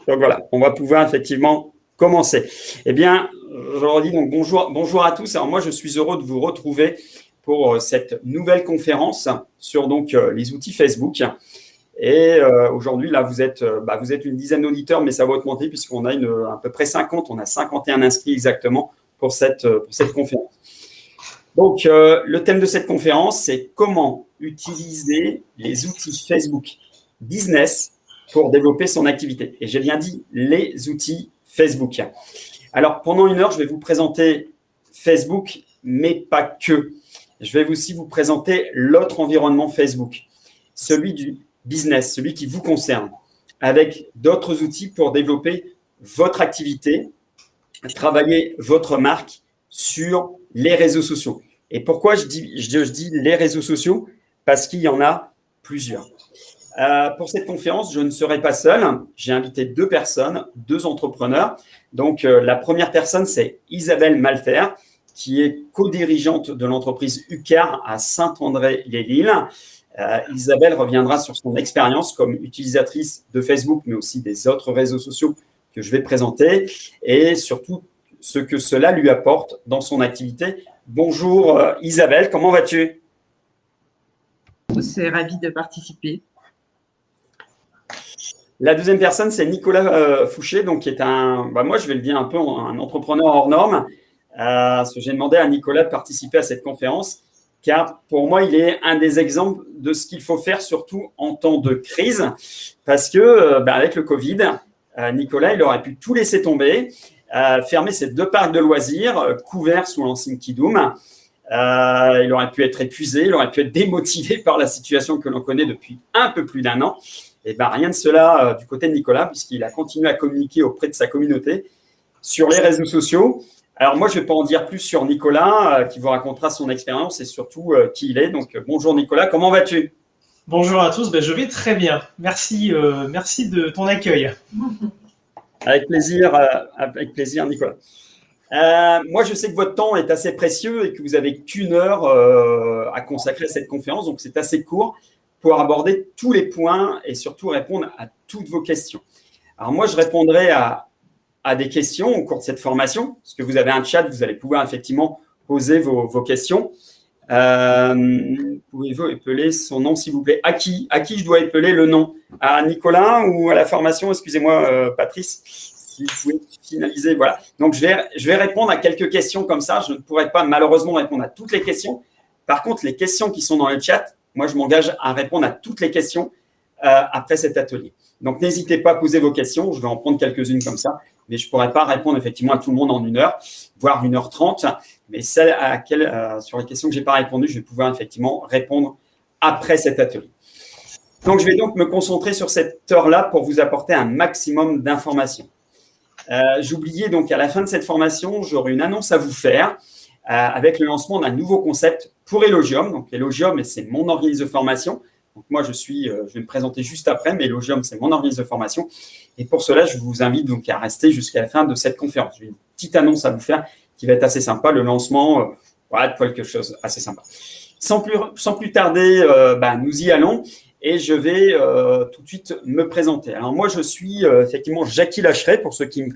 Donc voilà, on va pouvoir effectivement commencer. Eh bien, je leur dis donc bonjour à tous. Alors moi, je suis heureux de vous retrouver pour cette nouvelle conférence sur donc les outils Facebook. Et aujourd'hui, là, vous êtes une dizaine d'auditeurs, mais ça va augmenter puisqu'on a à peu près 50, on a 51 inscrits exactement pour cette conférence. Donc, le thème de cette conférence, c'est comment utiliser les outils Facebook Business pour développer son activité. Et j'ai bien dit les outils Facebook. Alors, pendant une heure, je vais vous présenter Facebook, mais pas que. Je vais aussi vous présenter l'autre environnement Facebook, celui du business, celui qui vous concerne, avec d'autres outils pour développer votre activité, travailler votre marque sur les réseaux sociaux. Et pourquoi je dis les réseaux sociaux? Parce qu'il y en a plusieurs. Pour cette conférence, je ne serai pas seul. J'ai invité deux personnes, deux entrepreneurs. Donc, la première personne, c'est Isabelle Malter, qui est co-dirigeante de l'entreprise UCAR à Saint-André-les-Lilles. Isabelle reviendra sur son expérience comme utilisatrice de Facebook, mais aussi des autres réseaux sociaux que je vais présenter, et surtout ce que cela lui apporte dans son activité. Bonjour Isabelle, comment vas-tu? C'est ravi de participer. La deuxième personne, c'est Nicolas Fouché, donc qui est moi je vais le dire un peu, un entrepreneur hors norme. J'ai demandé à Nicolas de participer à cette conférence, car pour moi, il est un des exemples de ce qu'il faut faire, surtout en temps de crise, parce que avec le Covid, Nicolas, il aurait pu tout laisser tomber, fermer ses deux parcs de loisirs, couverts sous l'enseigne Kidoum. Il aurait pu être épuisé, il aurait pu être démotivé par la situation que l'on connaît depuis un peu plus d'un an. Et rien de cela du côté de Nicolas, puisqu'il a continué à communiquer auprès de sa communauté sur les réseaux sociaux. Alors moi, je ne vais pas en dire plus sur Nicolas, qui vous racontera son expérience et surtout qui il est. Donc bonjour Nicolas, comment vas-tu? Bonjour à tous, je vais très bien. Merci de ton accueil. Avec plaisir Nicolas. Moi, je sais que votre temps est assez précieux et que vous n'avez qu'une heure à consacrer à cette conférence, donc c'est assez court pour aborder tous les points et surtout répondre à toutes vos questions. Alors moi, je répondrai à des questions au cours de cette formation, parce que vous avez un chat, vous allez pouvoir effectivement poser vos questions. Pouvez-vous épeler son nom, s'il vous plaît? À qui je dois épeler le nom? À Nicolas ou à la formation? Excusez-moi, Patrice, si vous pouvez finaliser. Voilà. Donc, je vais répondre à quelques questions comme ça. Je ne pourrai pas malheureusement répondre à toutes les questions. Par contre, les questions qui sont dans le chat, moi, je m'engage à répondre à toutes les questions après cet atelier. Donc, n'hésitez pas à poser vos questions. Je vais en prendre quelques-unes comme ça, mais je ne pourrai pas répondre effectivement à tout le monde en une heure, voire 1h30. Mais celles sur les questions que je n'ai pas répondu, je vais pouvoir effectivement répondre après cet atelier. Donc, je vais donc me concentrer sur cette heure-là pour vous apporter un maximum d'informations. J'oubliais donc à la fin de cette formation, j'aurai une annonce à vous faire avec le lancement d'un nouveau concept pour Elogium. Donc, Elogium, c'est mon organisme de formation. Donc, moi, je vais me présenter juste après, mais Elogium, c'est mon organisme de formation. Et pour cela, je vous invite donc à rester jusqu'à la fin de cette conférence. J'ai une petite annonce à vous faire qui va être assez sympa, le lancement, de quelque chose assez sympa. Sans plus tarder, nous y allons et je vais tout de suite me présenter. Alors moi, je suis effectivement Jackie Lacheret, pour ceux qui me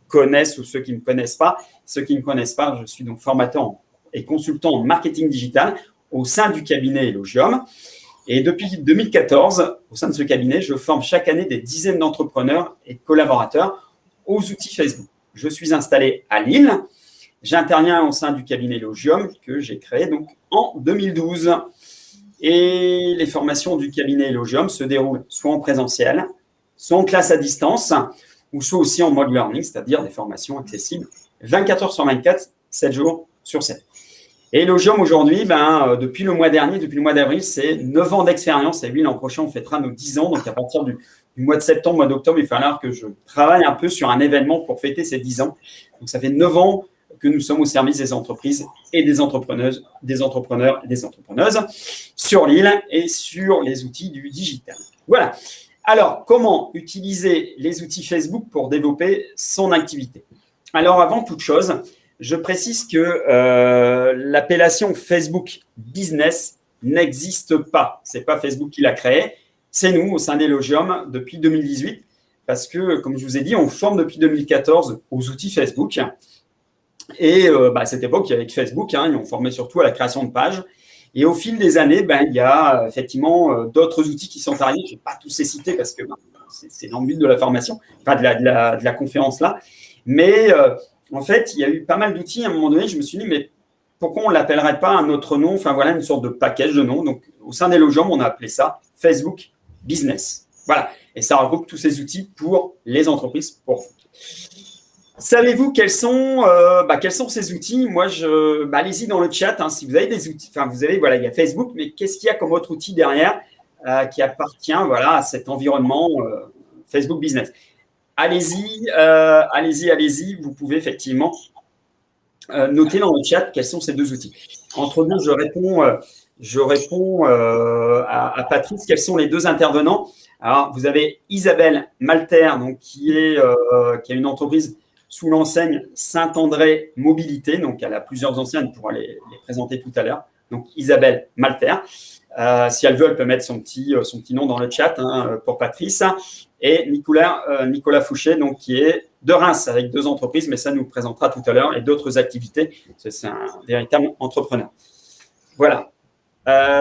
connaissent ou ceux qui ne me connaissent pas. Ceux qui ne me connaissent pas, je suis donc formateur et consultant en marketing digital au sein du cabinet Elogium. Et depuis 2014, au sein de ce cabinet, je forme chaque année des dizaines d'entrepreneurs et de collaborateurs aux outils Facebook. Je suis installé à Lille. J'interviens au sein du cabinet Elogium que j'ai créé donc en 2012. Et les formations du cabinet Elogium se déroulent soit en présentiel, soit en classe à distance, ou soit aussi en mode learning, c'est-à-dire des formations accessibles 24 heures sur 24, 7 jours sur 7. Et Elogium aujourd'hui, depuis le mois dernier, depuis le mois d'avril, c'est 9 ans d'expérience. Et oui, l'an prochain, on fêtera nos 10 ans. Donc, à partir du mois de septembre, mois d'octobre, il va falloir que je travaille un peu sur un événement pour fêter ces 10 ans. Donc, ça fait 9 ans que nous sommes au service des entreprises et des entrepreneurs et des entrepreneuses sur l'île et sur les outils du digital. Voilà. Alors, comment utiliser les outils Facebook pour développer son activité? Alors, avant toute chose, je précise que l'appellation Facebook Business n'existe pas. Ce n'est pas Facebook qui l'a créé. C'est nous, au sein d'Elogium, depuis 2018. parce que, comme je vous ai dit, on forme depuis 2014 aux outils Facebook. Et à cette époque, avec Facebook, ils ont formé surtout à la création de pages. Et au fil des années, il y a effectivement d'autres outils qui sont arrivés. Je ne vais pas tous les citer parce que c'est dans le but de la formation, enfin de la conférence là. Mais en fait, il y a eu pas mal d'outils. À un moment donné, je me suis dit, mais pourquoi on ne l'appellerait pas un autre nom? Enfin voilà, une sorte de package de noms. Donc, au sein d'Elogium, on a appelé ça Facebook Business. Voilà. Et ça regroupe tous ces outils pour les entreprises, pour vous. Savez-vous quels sont ces outils? Moi, allez-y dans le chat si vous avez des outils. Enfin, vous avez, voilà, il y a Facebook, mais qu'est-ce qu'il y a comme autre outil derrière qui appartient, à cet environnement Facebook Business? Allez-y. Vous pouvez effectivement noter dans le chat quels sont ces deux outils. Entre nous, je réponds à Patrice. Quels sont les deux intervenants? Alors, vous avez Isabelle Malter, donc qui a une entreprise sous l'enseigne Saint-André Mobilité. Donc, elle a plusieurs enseignes, on pourra les présenter tout à l'heure. Donc, Isabelle Malter. Si elle veut, elle peut mettre son petit nom dans le chat pour Patrice. Et Nicolas Fouché, donc, qui est de Reims avec deux entreprises, mais ça nous présentera tout à l'heure, et d'autres activités. C'est un véritable entrepreneur. Voilà.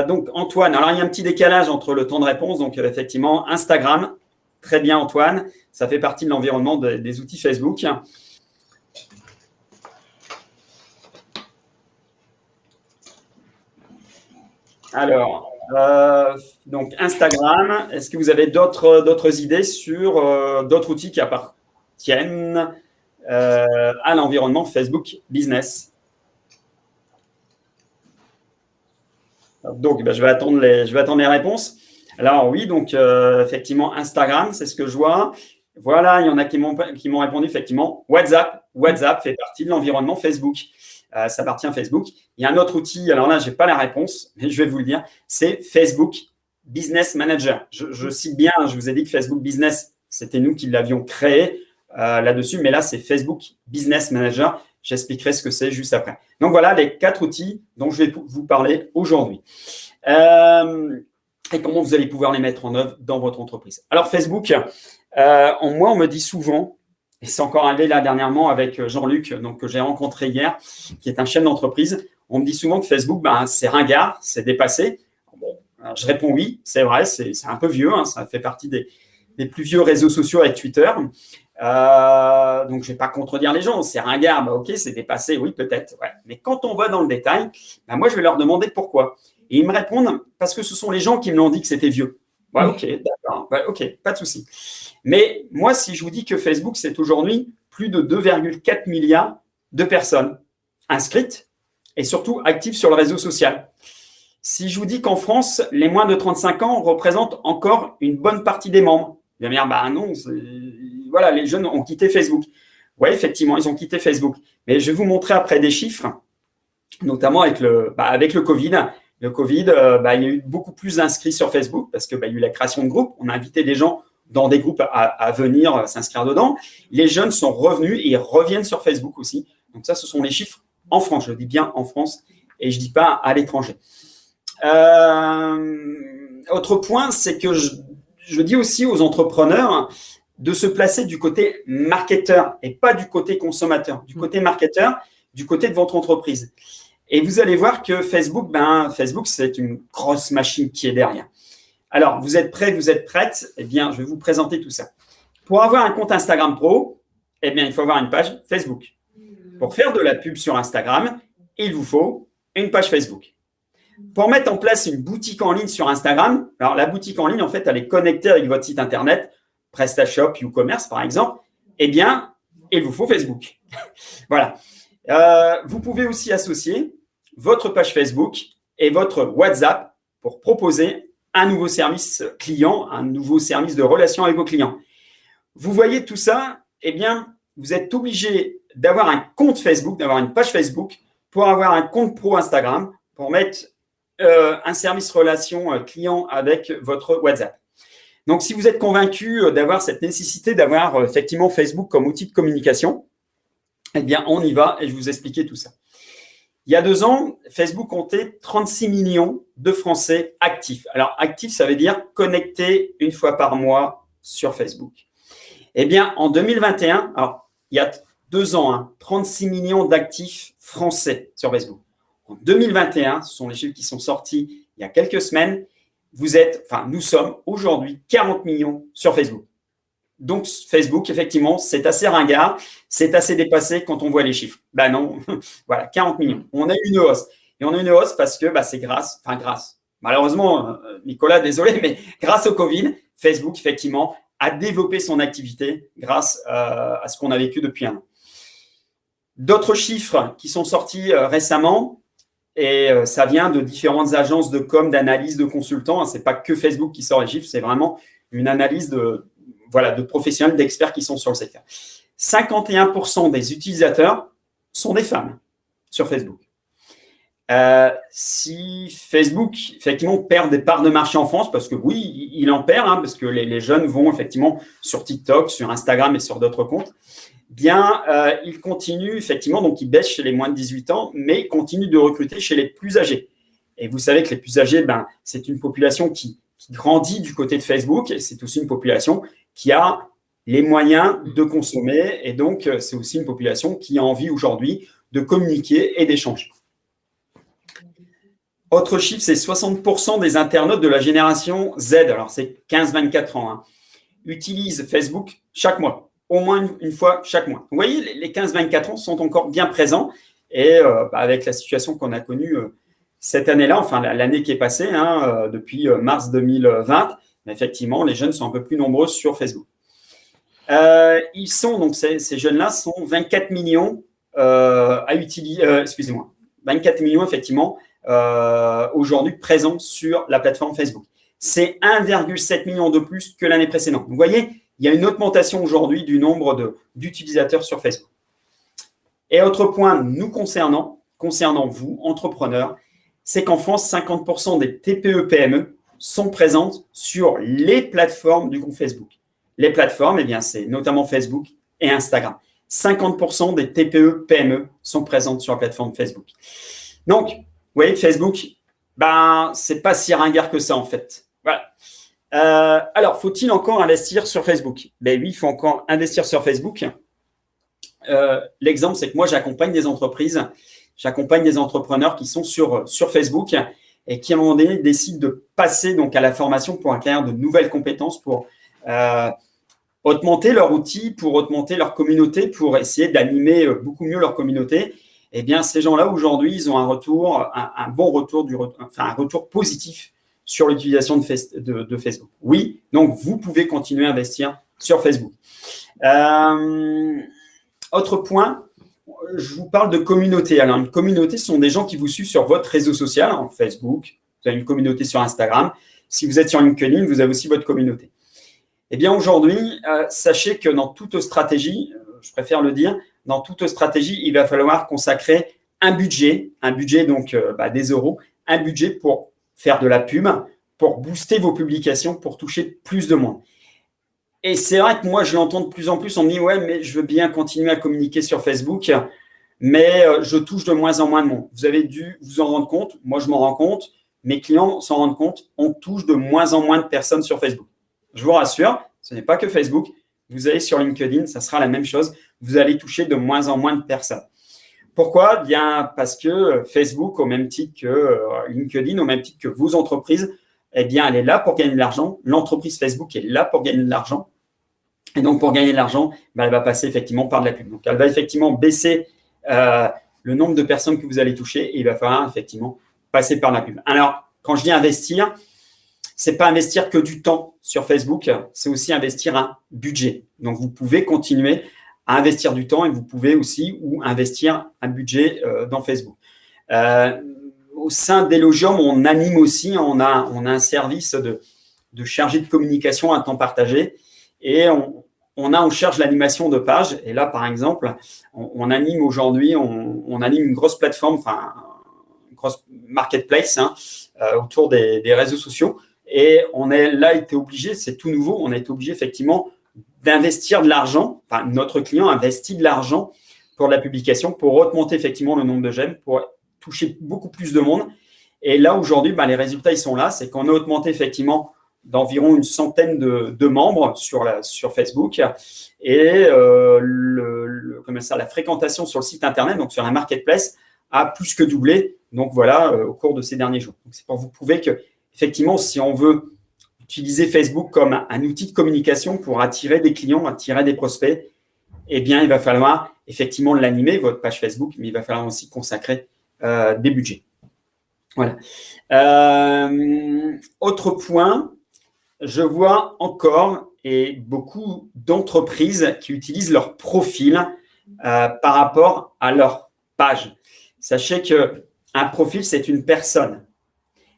Donc, Antoine, alors il y a un petit décalage entre le temps de réponse. Donc, effectivement, Instagram. Très bien, Antoine. Ça fait partie de l'environnement des outils Facebook. Alors, donc Instagram, est-ce que vous avez d'autres idées sur d'autres outils qui appartiennent à l'environnement Facebook Business? Donc, je vais attendre les réponses. Alors oui, donc effectivement, Instagram, c'est ce que je vois. Voilà, il y en a qui m'ont répondu effectivement. WhatsApp fait partie de l'environnement Facebook. Ça appartient à Facebook. Il y a un autre outil, alors là, je n'ai pas la réponse, mais je vais vous le dire, c'est Facebook Business Manager. Je cite bien, je vous ai dit que Facebook Business, c'était nous qui l'avions créé là-dessus, mais là, c'est Facebook Business Manager. J'expliquerai ce que c'est juste après. Donc voilà les 4 outils dont je vais vous parler aujourd'hui. Et comment vous allez pouvoir les mettre en œuvre dans votre entreprise. Alors Facebook, moi, on me dit souvent, et c'est encore arrivé là dernièrement avec Jean-Luc, donc, que j'ai rencontré hier, qui est un chef d'entreprise, on me dit souvent que Facebook, c'est ringard, c'est dépassé. Bon, je réponds oui, c'est vrai, c'est un peu vieux, ça fait partie des plus vieux réseaux sociaux avec Twitter. Donc, je ne vais pas contredire les gens, c'est ringard, ok, c'est dépassé, oui, peut-être. Ouais. Mais quand on va dans le détail, moi, je vais leur demander pourquoi. Et ils me répondent parce que ce sont les gens qui me l'ont dit que c'était vieux. Ouais, ok, d'accord, ouais, ok, pas de souci. Mais moi, si je vous dis que Facebook, c'est aujourd'hui plus de 2,4 milliards de personnes inscrites et surtout actives sur le réseau social. Si je vous dis qu'en France, les moins de 35 ans représentent encore une bonne partie des membres, vous allez me dire, non, voilà, les jeunes ont quitté Facebook. Oui, effectivement, ils ont quitté Facebook. Mais je vais vous montrer après des chiffres, notamment avec le Covid. Le Covid, il y a eu beaucoup plus d'inscrits sur Facebook parce qu'il y a eu la création de groupes. On a invité des gens dans des groupes à venir s'inscrire dedans. Les jeunes sont revenus et ils reviennent sur Facebook aussi. Donc ça, ce sont les chiffres en France. Je dis bien en France et je ne dis pas à l'étranger. Autre point, c'est que je dis aussi aux entrepreneurs de se placer du côté marketeur et pas du côté consommateur. Du côté marketeur, du côté de votre entreprise. Et vous allez voir que Facebook, c'est une grosse machine qui est derrière. Alors, vous êtes prêts, vous êtes prêtes? Eh bien, je vais vous présenter tout ça. Pour avoir un compte Instagram Pro, eh bien, il faut avoir une page Facebook. Pour faire de la pub sur Instagram, il vous faut une page Facebook. Pour mettre en place une boutique en ligne sur Instagram, alors la boutique en ligne, en fait, elle est connectée avec votre site internet, PrestaShop, WooCommerce, par exemple, eh bien, il vous faut Facebook. Voilà. Vous pouvez aussi associer votre page Facebook et votre WhatsApp pour proposer un nouveau service client, un nouveau service de relation avec vos clients. Vous voyez tout ça, eh bien, vous êtes obligé d'avoir un compte Facebook, d'avoir une page Facebook pour avoir un compte pro Instagram, pour mettre un service relation client avec votre WhatsApp. Donc, si vous êtes convaincu d'avoir cette nécessité d'avoir effectivement Facebook comme outil de communication, eh bien, on y va et je vais vous expliquer tout ça. Il y a 2 ans, Facebook comptait 36 millions de Français actifs. Alors, actifs, ça veut dire connectés une fois par mois sur Facebook. Eh bien, en 2021, alors, il y a 2 ans, 36 millions d'actifs français sur Facebook. En 2021, ce sont les chiffres qui sont sortis il y a quelques semaines, nous sommes aujourd'hui 40 millions sur Facebook. Donc, Facebook, effectivement, c'est assez ringard, c'est assez dépassé quand on voit les chiffres. Ben non, voilà, 40 millions. On a eu une hausse. Et on a une hausse parce que c'est grâce. Malheureusement, Nicolas, désolé, mais grâce au Covid, Facebook, effectivement, a développé son activité grâce à ce qu'on a vécu depuis un an. D'autres chiffres qui sont sortis récemment, et ça vient de différentes agences de com, d'analyse, de consultants. Ce n'est pas que Facebook qui sort les chiffres, c'est vraiment une analyse de professionnels, d'experts qui sont sur le secteur. 51% des utilisateurs sont des femmes sur Facebook. Si Facebook, effectivement, perd des parts de marché en France, parce que oui, il en perd, parce que les jeunes vont effectivement sur TikTok, sur Instagram et sur d'autres comptes, il continue effectivement, donc il baisse chez les moins de 18 ans, mais il continue de recruter chez les plus âgés. Et vous savez que les plus âgés, c'est une population qui grandit du côté de Facebook, et c'est aussi une population qui a les moyens de consommer, et donc c'est aussi une population qui a envie aujourd'hui de communiquer et d'échanger. Autre chiffre, c'est 60% des internautes de la génération Z, alors c'est 15-24 ans, utilisent Facebook chaque mois, au moins une fois chaque mois. Vous voyez, les 15-24 ans sont encore bien présents, et avec la situation qu'on a connue cette année-là, enfin l'année qui est passée, depuis mars 2020, effectivement, les jeunes sont un peu plus nombreux sur Facebook. Ces jeunes-là sont 24 millions à utiliser, 24 millions effectivement aujourd'hui présents sur la plateforme Facebook. C'est 1,7 million de plus que l'année précédente. Vous voyez, il y a une augmentation aujourd'hui du nombre d'utilisateurs sur Facebook. Et autre point nous concernant vous, entrepreneurs, c'est qu'en France, 50% des TPE-PME sont présentes sur les plateformes du groupe Facebook. Les plateformes, c'est notamment Facebook et Instagram. 50% des TPE-PME sont présentes sur la plateforme Facebook. Donc, vous voyez, Facebook, c'est pas si ringard que ça en fait. Voilà. Alors, faut-il encore investir sur Facebook? Oui, il faut encore investir sur Facebook. L'exemple, c'est que moi, j'accompagne des entreprises, j'accompagne des entrepreneurs qui sont sur Facebook et qui, à un moment donné, décident de passer à la formation pour acquérir de nouvelles compétences, pour augmenter leur outil, pour augmenter leur communauté, pour essayer d'animer beaucoup mieux leur communauté. Eh bien, ces gens-là, aujourd'hui, ils ont un retour positif sur l'utilisation de Facebook. Oui, donc vous pouvez continuer à investir sur Facebook. Autre point, je vous parle de communauté. Alors, une communauté, ce sont des gens qui vous suivent sur votre réseau social, Facebook, vous avez une communauté sur Instagram. Si vous êtes sur LinkedIn, vous avez aussi votre communauté. Eh bien, aujourd'hui, sachez que dans toute stratégie, je préfère le dire, dans toute stratégie, il va falloir consacrer un budget donc des euros, un budget pour faire de la pub, pour booster vos publications, pour toucher plus de monde. Et c'est vrai que moi, je l'entends de plus en plus, on me dit « Ouais, mais je veux bien continuer à communiquer sur Facebook, mais je touche de moins en moins de monde. » Vous avez dû vous en rendre compte, moi je m'en rends compte, mes clients s'en rendent compte, on touche de moins en moins de personnes sur Facebook. Je vous rassure, ce n'est pas que Facebook. Vous allez sur LinkedIn, ça sera la même chose. Vous allez toucher de moins en moins de personnes. Pourquoi ? Bien parce que Facebook, au même titre que LinkedIn, au même titre que vos entreprises, elle est là pour gagner de l'argent. L'entreprise Facebook est là pour gagner de l'argent. Et donc, pour gagner de l'argent, elle va passer effectivement par de la pub. Donc, elle va effectivement baisser le nombre de personnes que vous allez toucher et il va falloir effectivement passer par la pub. Alors, quand je dis investir, ce n'est pas investir que du temps sur Facebook, c'est aussi investir un budget. Donc, vous pouvez continuer à investir du temps et vous pouvez aussi investir un budget dans Facebook. Au sein d'Elogium, on anime aussi, on a un service de chargé de communication à temps partagé et on charge l'animation de pages. Et là, par exemple, on anime aujourd'hui, on anime une grosse plateforme, une grosse marketplace autour des réseaux sociaux. Et on a là été obligé, c'est tout nouveau, on a été obligé effectivement d'investir de l'argent. Enfin, notre client investit de l'argent pour la publication, pour augmenter effectivement le nombre de j'aime, pour toucher beaucoup plus de monde. Et là, aujourd'hui, les résultats, ils sont là. C'est qu'on a augmenté effectivement d'environ une centaine de membres sur Facebook. Et la fréquentation sur le site Internet, donc sur la marketplace, a plus que doublé. Donc voilà, au cours de ces derniers jours. Donc, c'est pour vous prouver que, effectivement, si on veut utiliser Facebook comme un outil de communication pour attirer des clients, attirer des prospects, eh bien, il va falloir effectivement l'animer, votre page Facebook, mais il va falloir aussi consacrer des budgets. Voilà. Autre point, je vois encore et beaucoup d'entreprises qui utilisent leur profil par rapport à leur page. Sachez qu'un profil, c'est une personne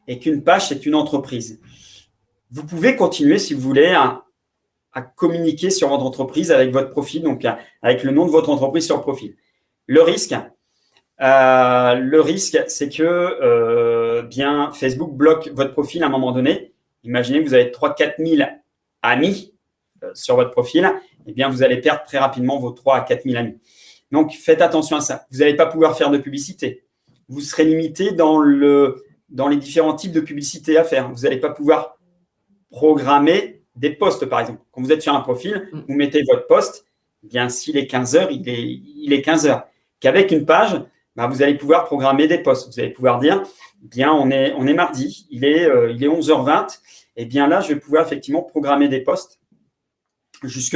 et qu'une page, c'est une entreprise. Vous pouvez continuer, si vous voulez, à communiquer sur votre entreprise avec votre profil, donc avec le nom de votre entreprise sur le profil. Le risque, c'est que bien Facebook bloque votre profil à un moment donné. Imaginez que vous avez 3 000 à 4 000 amis sur votre profil, eh bien, vous allez perdre très rapidement vos 3 000 à 4 000 amis. Donc, faites attention à ça. Vous n'allez pas pouvoir faire de publicité. Vous serez limité dans les différents types de publicité à faire. Vous n'allez pas pouvoir programmer des posts, par exemple. Quand vous êtes sur un profil, vous mettez votre post, eh bien, s'il est 15 heures, il est 15 heures. Qu'avec une page, vous allez pouvoir programmer des posts. Vous allez pouvoir dire, eh bien, on est mardi, il est 11h20. Eh bien, là, je vais pouvoir effectivement programmer des posts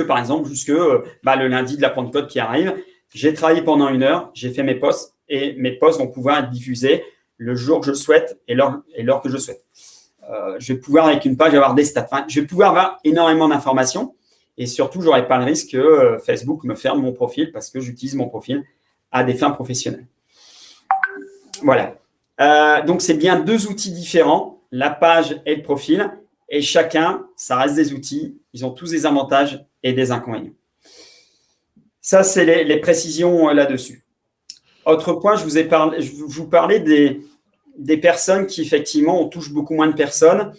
par exemple, le lundi de la Pentecôte qui arrive. J'ai travaillé pendant 1 heure, j'ai fait mes posts et mes posts vont pouvoir être diffusés le jour que je souhaite et l'heure que je souhaite. Je vais pouvoir, avec une page, avoir des stats. Enfin, je vais pouvoir avoir énormément d'informations et surtout, je n'aurai pas le risque que Facebook me ferme mon profil parce que j'utilise mon profil à des fins professionnelles. Voilà. Donc, c'est bien 2 outils différents, la page et le profil. Et chacun, ça reste des outils. Ils ont tous des avantages et des inconvénients. Ça, c'est les précisions là-dessus. Autre point, je vous parlais des personnes qui, effectivement, on touche beaucoup moins de personnes.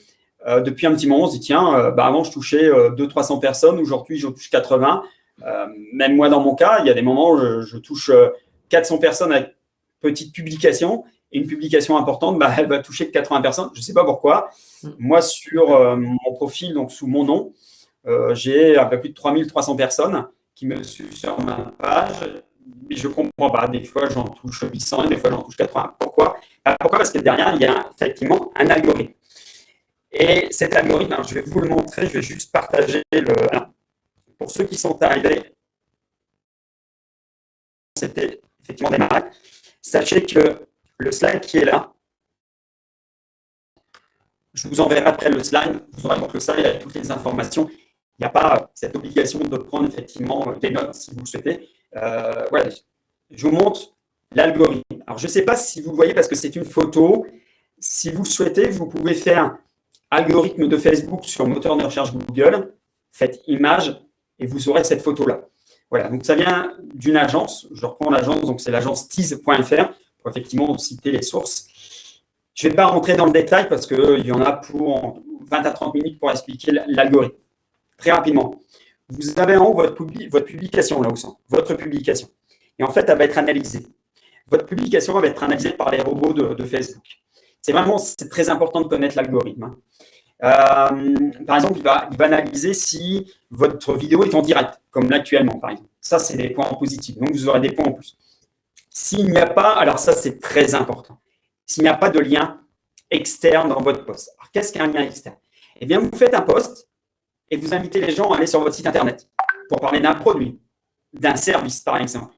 Depuis un petit moment, on se dit, tiens, avant, je touchais 200-300 personnes. Aujourd'hui, je touche 80. Même moi, dans mon cas, il y a des moments où je touche 400 personnes avec petite publication. Et une publication importante, elle va toucher que 80 personnes. Je ne sais pas pourquoi. Moi, sur mon profil, donc sous mon nom, j'ai un peu plus de 3300 personnes qui me suivent sur ma page. Mais je ne comprends pas. Des fois, j'en touche 800 et des fois, j'en touche 80. Pourquoi ? Parce que derrière, il y a effectivement un algorithme. Et cet algorithme, je vais vous le montrer. Je vais juste partager pour ceux qui sont arrivés, c'était effectivement démarré. Sachez que le slide qui est là, je vous enverrai après le slide. Vous aurez donc le slide avec toutes les informations. Il n'y a pas cette obligation de prendre effectivement des notes si vous le souhaitez. Voilà. Je vous montre l'algorithme. Alors, je ne sais pas si vous le voyez parce que c'est une photo. Si vous le souhaitez, vous pouvez faire algorithme de Facebook sur moteur de recherche Google. Faites image et vous aurez cette photo-là. Voilà. Donc, ça vient d'une agence. Je reprends l'agence. Donc, c'est l'agence tease.fr pour effectivement citer les sources. Je ne vais pas rentrer dans le détail parce qu'il y en a pour 20 à 30 minutes pour expliquer l'algorithme. Très rapidement. Vous avez en haut votre publication, là au centre, votre publication. Et en fait, elle va être analysée. Votre publication va être analysée par les robots de Facebook. C'est très important de connaître l'algorithme. Par exemple, il va analyser si votre vidéo est en direct, comme là actuellement, par exemple. Ça, c'est des points positifs. Donc, vous aurez des points en plus. S'il n'y a pas, alors ça, c'est très important. S'il n'y a pas de lien externe dans votre post. Alors, qu'est-ce qu'un lien externe ? Eh bien, vous faites un post et vous invitez les gens à aller sur votre site Internet pour parler d'un produit, d'un service, par exemple.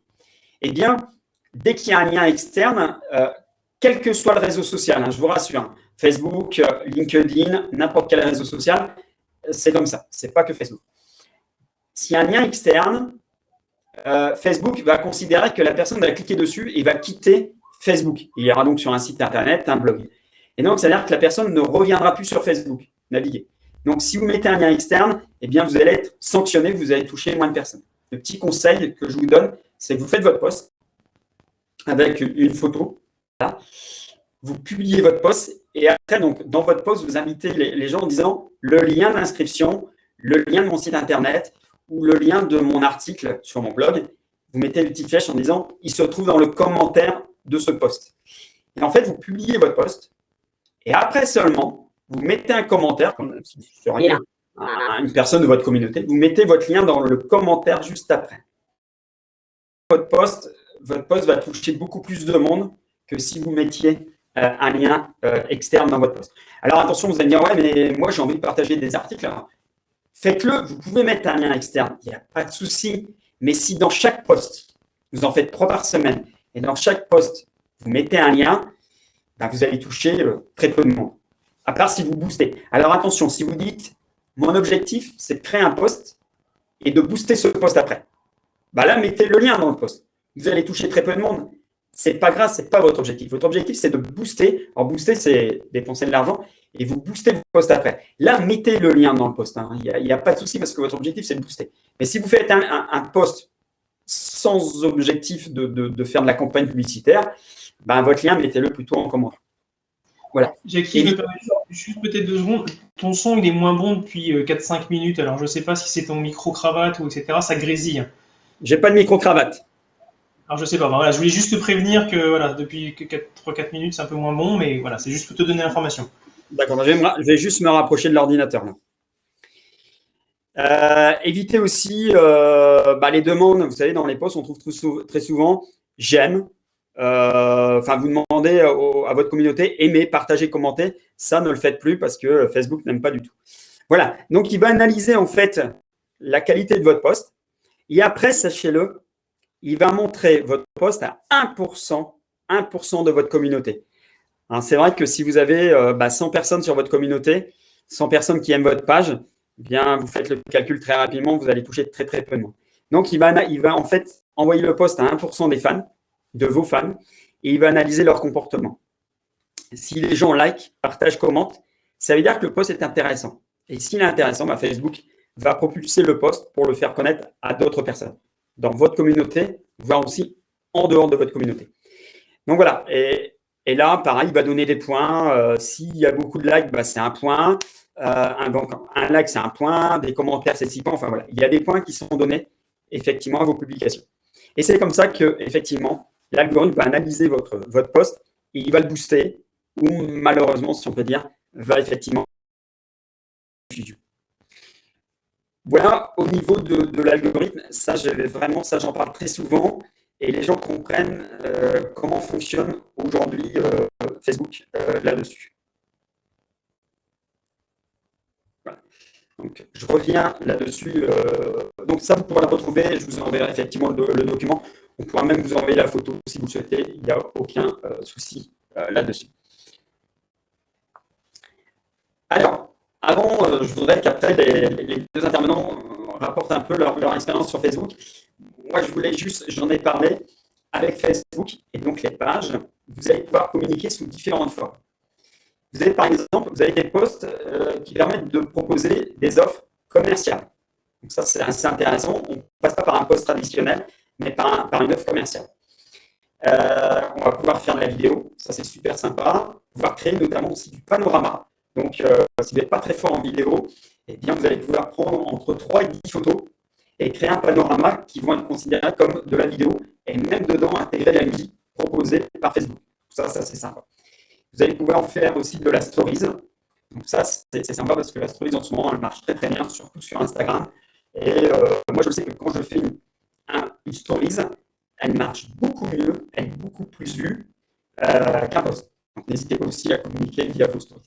Eh bien, dès qu'il y a un lien externe, quel que soit le réseau social, je vous rassure, Facebook, LinkedIn, n'importe quel réseau social, c'est comme ça. Ce n'est pas que Facebook. S'il y a un lien externe, Facebook va considérer que la personne va cliquer dessus et va quitter Facebook. Il ira donc sur un site Internet, un blog. Et donc, ça veut dire que la personne ne reviendra plus sur Facebook, naviguer. Donc, si vous mettez un lien externe, eh bien, vous allez être sanctionné, vous allez toucher moins de personnes. Le petit conseil que je vous donne, c'est que vous faites votre post avec une photo. Là. Vous publiez votre post et après, donc, dans votre post, vous invitez les gens en disant le lien d'inscription, le lien de mon site Internet ou le lien de mon article sur mon blog. Vous mettez une petite flèche en disant il se trouve dans le commentaire de ce post. Et en fait, vous publiez votre post et après seulement, vous mettez un commentaire, comme si vous seriez une personne de votre communauté, vous mettez votre lien dans le commentaire juste après. Votre post va toucher beaucoup plus de monde que si vous mettiez un lien externe dans votre post. Alors attention, vous allez me dire, ouais, mais moi j'ai envie de partager des articles. Alors, faites-le, vous pouvez mettre un lien externe, il n'y a pas de souci. Mais si dans chaque post, vous en faites 3 par semaine, et dans chaque post, vous mettez un lien, ben vous allez toucher très peu de monde. À part si vous boostez. Alors attention, si vous dites, mon objectif, c'est de créer un post et de booster ce post après. Ben là, mettez le lien dans le post. Vous allez toucher très peu de monde. C'est pas grave, c'est pas votre objectif. Votre objectif, c'est de booster. Alors, booster, c'est dépenser de l'argent et vous boostez le post après. Là, mettez le lien dans le post. Hein. Il n'y a pas de souci parce que votre objectif, c'est de booster. Mais si vous faites un post sans objectif de faire de la campagne publicitaire, ben, votre lien, mettez-le plutôt en commentaire. Voilà. Jackie, juste peut-être 2 secondes. Ton son, il est moins bon depuis 4-5 minutes. Alors, je ne sais pas si c'est ton micro-cravate ou etc. Ça grésille. J'ai pas de micro-cravate. Alors, je sais pas. Voilà, je voulais juste te prévenir que voilà, depuis 3-4 minutes, c'est un peu moins bon. Mais voilà, c'est juste pour te donner l'information. D'accord. Je vais juste me rapprocher de l'ordinateur. Évitez aussi les demandes. Vous savez, dans les posts, on trouve très souvent « j'aime ». Vous demandez à votre communauté, aimez, partagez, commentez. Ça, ne le faites plus parce que Facebook n'aime pas du tout. Voilà. Donc, il va analyser en fait la qualité de votre post. Et après, sachez-le, il va montrer votre post à 1% de votre communauté. Hein, c'est vrai que si vous avez 100 personnes sur votre communauté, 100 personnes qui aiment votre page, eh bien, vous faites le calcul très rapidement, vous allez toucher très, très peu de monde. Donc, il va en fait envoyer le post à 1% des fans, de vos fans, et il va analyser leur comportement. Si les gens like, partagent, commentent, ça veut dire que le post est intéressant. Et s'il est intéressant, Facebook va propulser le post pour le faire connaître à d'autres personnes, dans votre communauté, voire aussi en dehors de votre communauté. Donc voilà, et là, pareil, il va donner des points. S'il y a beaucoup de likes, c'est 1 point. Un like, c'est 1 point. Des commentaires, c'est 6 points. Enfin voilà, il y a des points qui sont donnés effectivement à vos publications. Et c'est comme ça que effectivement, l'algorithme va analyser votre post et il va le booster ou malheureusement, si on peut dire, va effectivement. Voilà, au niveau de l'algorithme, ça j'en parle très souvent et les gens comprennent comment fonctionne aujourd'hui Facebook là-dessus. Voilà. Donc, je reviens là-dessus. Donc ça, vous pourrez le retrouver. Je vous enverrai effectivement le document. On pourra même vous envoyer la photo si vous le souhaitez. Il n'y a aucun souci là-dessus. Alors, avant, je voudrais qu'après les 2 intervenants rapportent un peu leur expérience sur Facebook. Moi, j'en ai parlé avec Facebook et donc les pages. Vous allez pouvoir communiquer sous différentes formes. Vous avez par exemple, des posts qui permettent de proposer des offres commerciales. Donc ça, c'est assez intéressant. On ne passe pas par un post traditionnel, mais par une offre commerciale. On va pouvoir faire de la vidéo. Ça, c'est super sympa. Pouvoir créer notamment aussi du panorama. Donc, si vous n'êtes pas très fort en vidéo, eh bien, vous allez pouvoir prendre entre 3 et 10 photos et créer un panorama qui vont être considérés comme de la vidéo et même dedans intégrer la musique proposée par Facebook. Ça, c'est sympa. Vous allez pouvoir en faire aussi de la stories. Donc ça, c'est sympa parce que la stories, en ce moment, elle marche très, très bien, surtout sur Instagram. Et moi, je sais que quand je fais une stories, elle marche beaucoup mieux, elle est beaucoup plus vue qu'un post. Donc, n'hésitez pas aussi à communiquer via vos stories.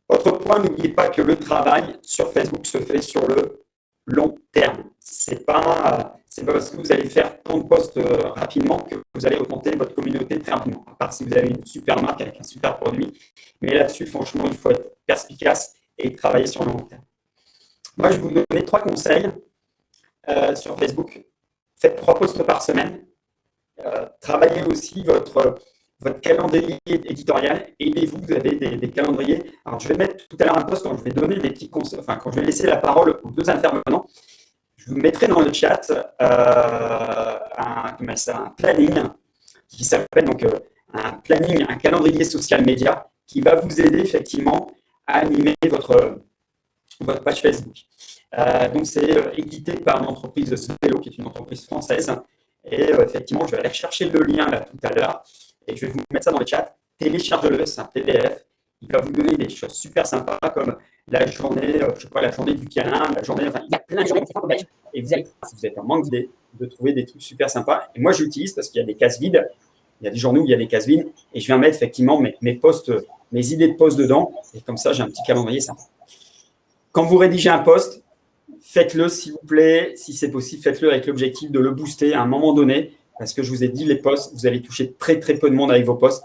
Autre point, n'oubliez pas que le travail sur Facebook se fait sur le long terme. C'est pas parce que vous allez faire tant de posts rapidement que vous allez augmenter votre communauté très rapidement. À part si vous avez une super marque avec un super produit. Mais là-dessus, franchement, il faut être perspicace et travailler sur le long terme. Moi, je vais vous donner 3 conseils sur Facebook. Faites 3 posts par semaine. Travaillez aussi votre calendrier éditorial. Aidez-vous, vous avez des calendriers. Alors, je vais mettre tout à l'heure un post quand je vais donner des petits conseils, quand je vais laisser la parole aux 2 intervenants. Je vous mettrai dans le chat un planning qui s'appelle donc un calendrier social média qui va vous aider effectivement à animer votre page Facebook. Donc, c'est édité par l'entreprise Sveelo, qui est une entreprise française. Et effectivement, je vais aller chercher le lien là tout à l'heure et je vais vous mettre ça dans le chat. Téléchargez-le, c'est un PDF Il va vous donner des choses super sympas comme la journée, je sais pas, la journée du câlin, la journée, enfin, il y a plein de journées différentes. Et vous allez, si vous êtes en manque d'idées, de trouver des trucs super sympas. Et moi, j'utilise parce qu'il y a des cases vides. Il y a des journées où il y a des cases vides et je viens mettre effectivement mes posts, mes idées de posts dedans. Et comme ça, j'ai un petit calendrier sympa. Quand vous rédigez un post, faites-le s'il vous plaît. Si c'est possible, faites-le avec l'objectif de le booster à un moment donné. Parce que je vous ai dit, les posts, vous allez toucher très, très peu de monde avec vos posts.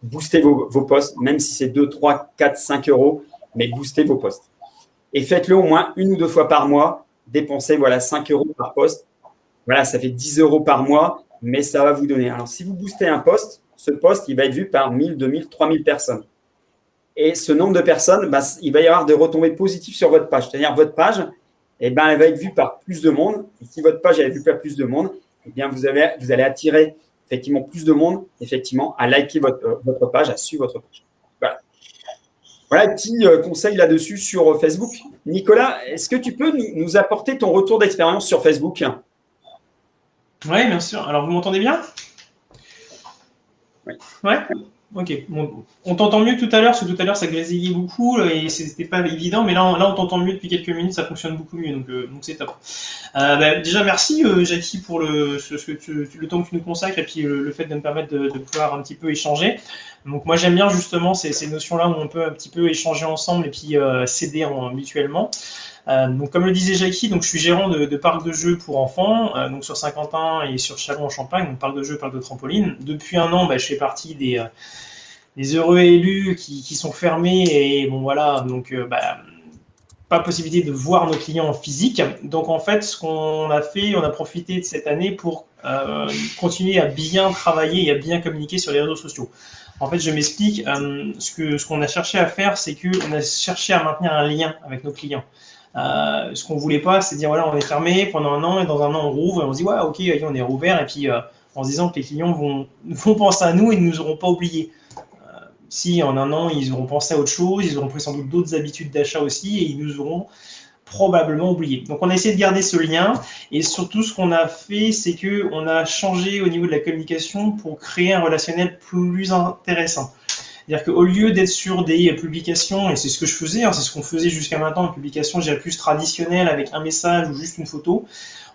Boostez vos posts, même si c'est 2, 3, 4, 5 euros, mais boostez vos posts. Et faites-le au moins 1 ou 2 fois par mois. Dépensez 5 euros par post. Voilà, ça fait 10 euros par mois, mais ça va vous donner. Alors, si vous boostez un post, ce post, il va être vu par 1000, 2000, 3000 personnes. Et ce nombre de personnes, il va y avoir des retombées positives sur votre page. C'est-à-dire votre page, elle va être vue par plus de monde. Et si votre page est vue par plus de monde, eh bien, vous allez attirer effectivement plus de monde, effectivement, à liker votre page, à suivre votre page. Voilà, petit conseil là-dessus sur Facebook. Nicolas, est-ce que tu peux nous apporter ton retour d'expérience sur Facebook ? Oui, bien sûr. Alors, vous m'entendez bien ? Oui. Ouais. Ok. Bon, on t'entend mieux que tout à l'heure, parce que tout à l'heure, ça grésillait beaucoup et c'était pas évident, mais là, on t'entend mieux depuis quelques minutes, ça fonctionne beaucoup mieux, donc c'est top. Déjà, merci, Jackie, pour le temps que tu nous consacres et puis le fait de me permettre de pouvoir un petit peu échanger. Donc, moi, j'aime bien justement ces notions-là où on peut un petit peu échanger ensemble et puis s'aider mutuellement. Donc, comme le disait Jackie, donc je suis gérant de parcs de jeux pour enfants, donc sur Saint-Quentin et sur Châlons-en-Champagne, donc parc de jeux, parc de trampoline. Depuis un an, je fais partie des heureux élus qui sont fermés et bon voilà, donc pas possibilité de voir nos clients en physique. Donc en fait, ce qu'on a fait, on a profité de cette année pour continuer à bien travailler et à bien communiquer sur les réseaux sociaux. En fait, je m'explique. Ce qu'on a cherché à faire, c'est qu'on a cherché à maintenir un lien avec nos clients. Ce qu'on voulait pas, c'est dire voilà, on est fermé pendant un an et dans un an on rouvre et on se dit ouais, ok, on est rouvert et puis en se disant que les clients vont penser à nous et ne nous auront pas oubliés. Si en un an ils auront pensé à autre chose, ils auront pris sans doute d'autres habitudes d'achat aussi et ils nous auront probablement oublié. Donc on a essayé de garder ce lien et surtout ce qu'on a fait, c'est que on a changé au niveau de la communication pour créer un relationnel plus intéressant. C'est-à-dire qu'au lieu d'être sur des publications, et c'est ce que je faisais, c'est ce qu'on faisait jusqu'à maintenant, une publication plus traditionnelle avec un message ou juste une photo,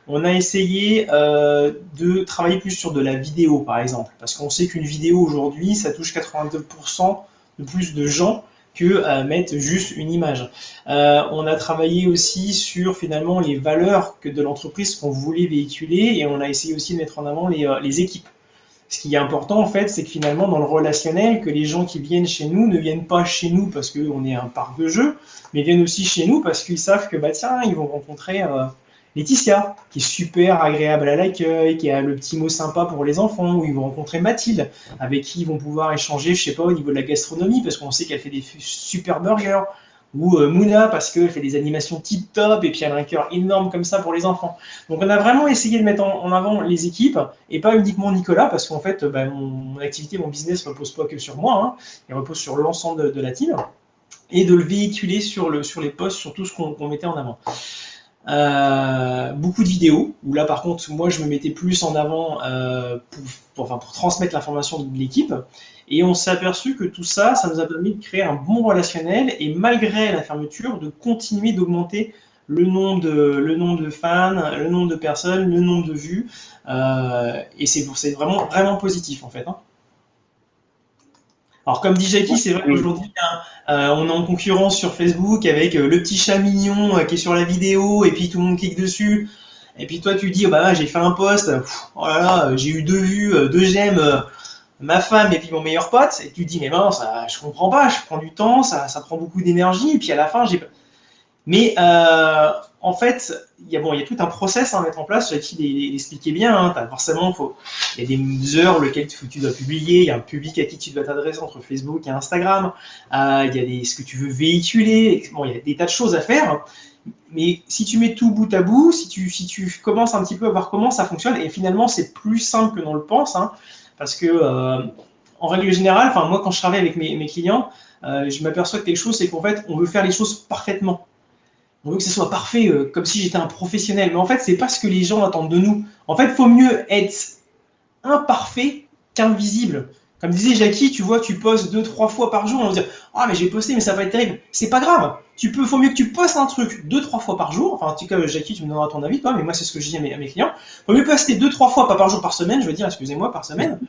on a essayé de travailler plus sur de la vidéo, par exemple. Parce qu'on sait qu'une vidéo aujourd'hui, ça touche 82% de plus de gens que mettre juste une image. On a travaillé aussi sur finalement les valeurs de l'entreprise qu'on voulait véhiculer et on a essayé aussi de mettre en avant les équipes. Ce qui est important, en fait, c'est que finalement, dans le relationnel, que les gens qui viennent chez nous ne viennent pas chez nous parce qu'on est un parc de jeux, mais viennent aussi chez nous parce qu'ils savent que, tiens, ils vont rencontrer Laetitia, qui est super agréable à l'accueil, qui a le petit mot sympa pour les enfants, ou ils vont rencontrer Mathilde, avec qui ils vont pouvoir échanger, je sais pas, au niveau de la gastronomie, parce qu'on sait qu'elle fait des super burgers, ou Mouna, parce qu'elle fait des animations tip-top, et puis elle a un cœur énorme comme ça pour les enfants. Donc on a vraiment essayé de mettre en avant les équipes, et pas uniquement Nicolas, parce qu'en fait, mon activité, mon business ne repose pas que sur moi, il repose sur l'ensemble de la team, et de le véhiculer sur les posts, sur tout ce qu'on mettait en avant. Beaucoup de vidéos, où là par contre moi je me mettais plus en avant pour transmettre l'information de l'équipe, et on s'est aperçu que tout ça, ça nous a permis de créer un bon relationnel, et malgré la fermeture, de continuer d'augmenter le nombre de fans, le nombre de personnes, le nombre de vues, et c'est vraiment, vraiment positif en fait. Alors comme dit Jackie, c'est vrai qu'aujourd'hui on est en concurrence sur Facebook avec le petit chat mignon qui est sur la vidéo et puis tout le monde clique dessus. Et puis toi tu dis j'ai fait un post, oh là là, j'ai eu 2 vues, 2 j'aime, ma femme et puis mon meilleur pote. Et tu te dis mais non, ça, je comprends pas, je prends du temps, ça prend beaucoup d'énergie et puis à la fin mais en fait, il y a tout un process à mettre en place. Jackie l'expliquait bien. Forcément, il y a des heures auxquelles tu dois publier. Il y a un public à qui tu dois t'adresser entre Facebook et Instagram. Il y a ce que tu veux véhiculer. Bon, il y a des tas de choses à faire. Mais si tu mets tout bout à bout, si tu commences un petit peu à voir comment ça fonctionne, et finalement, c'est plus simple que l'on le pense, parce que en règle générale, moi, quand je travaille avec mes clients, je m'aperçois que quelque chose, c'est qu'en fait, on veut faire les choses parfaitement. On veut que ce soit parfait, comme si j'étais un professionnel. Mais en fait, c'est pas ce que les gens attendent de nous. En fait, il faut mieux être imparfait qu'invisible. Comme disait Jackie, tu vois, tu postes 2-3 fois par jour, on va dire ah mais j'ai posté mais ça va être terrible. C'est pas grave. Faut mieux que tu postes un truc 2-3 fois par jour. Enfin, en tout cas, Jackie, tu me donneras ton avis, toi, mais moi c'est ce que je dis à mes clients. Faut mieux poster 2-3 fois, pas par jour, par semaine, je veux dire, excusez-moi, par semaine,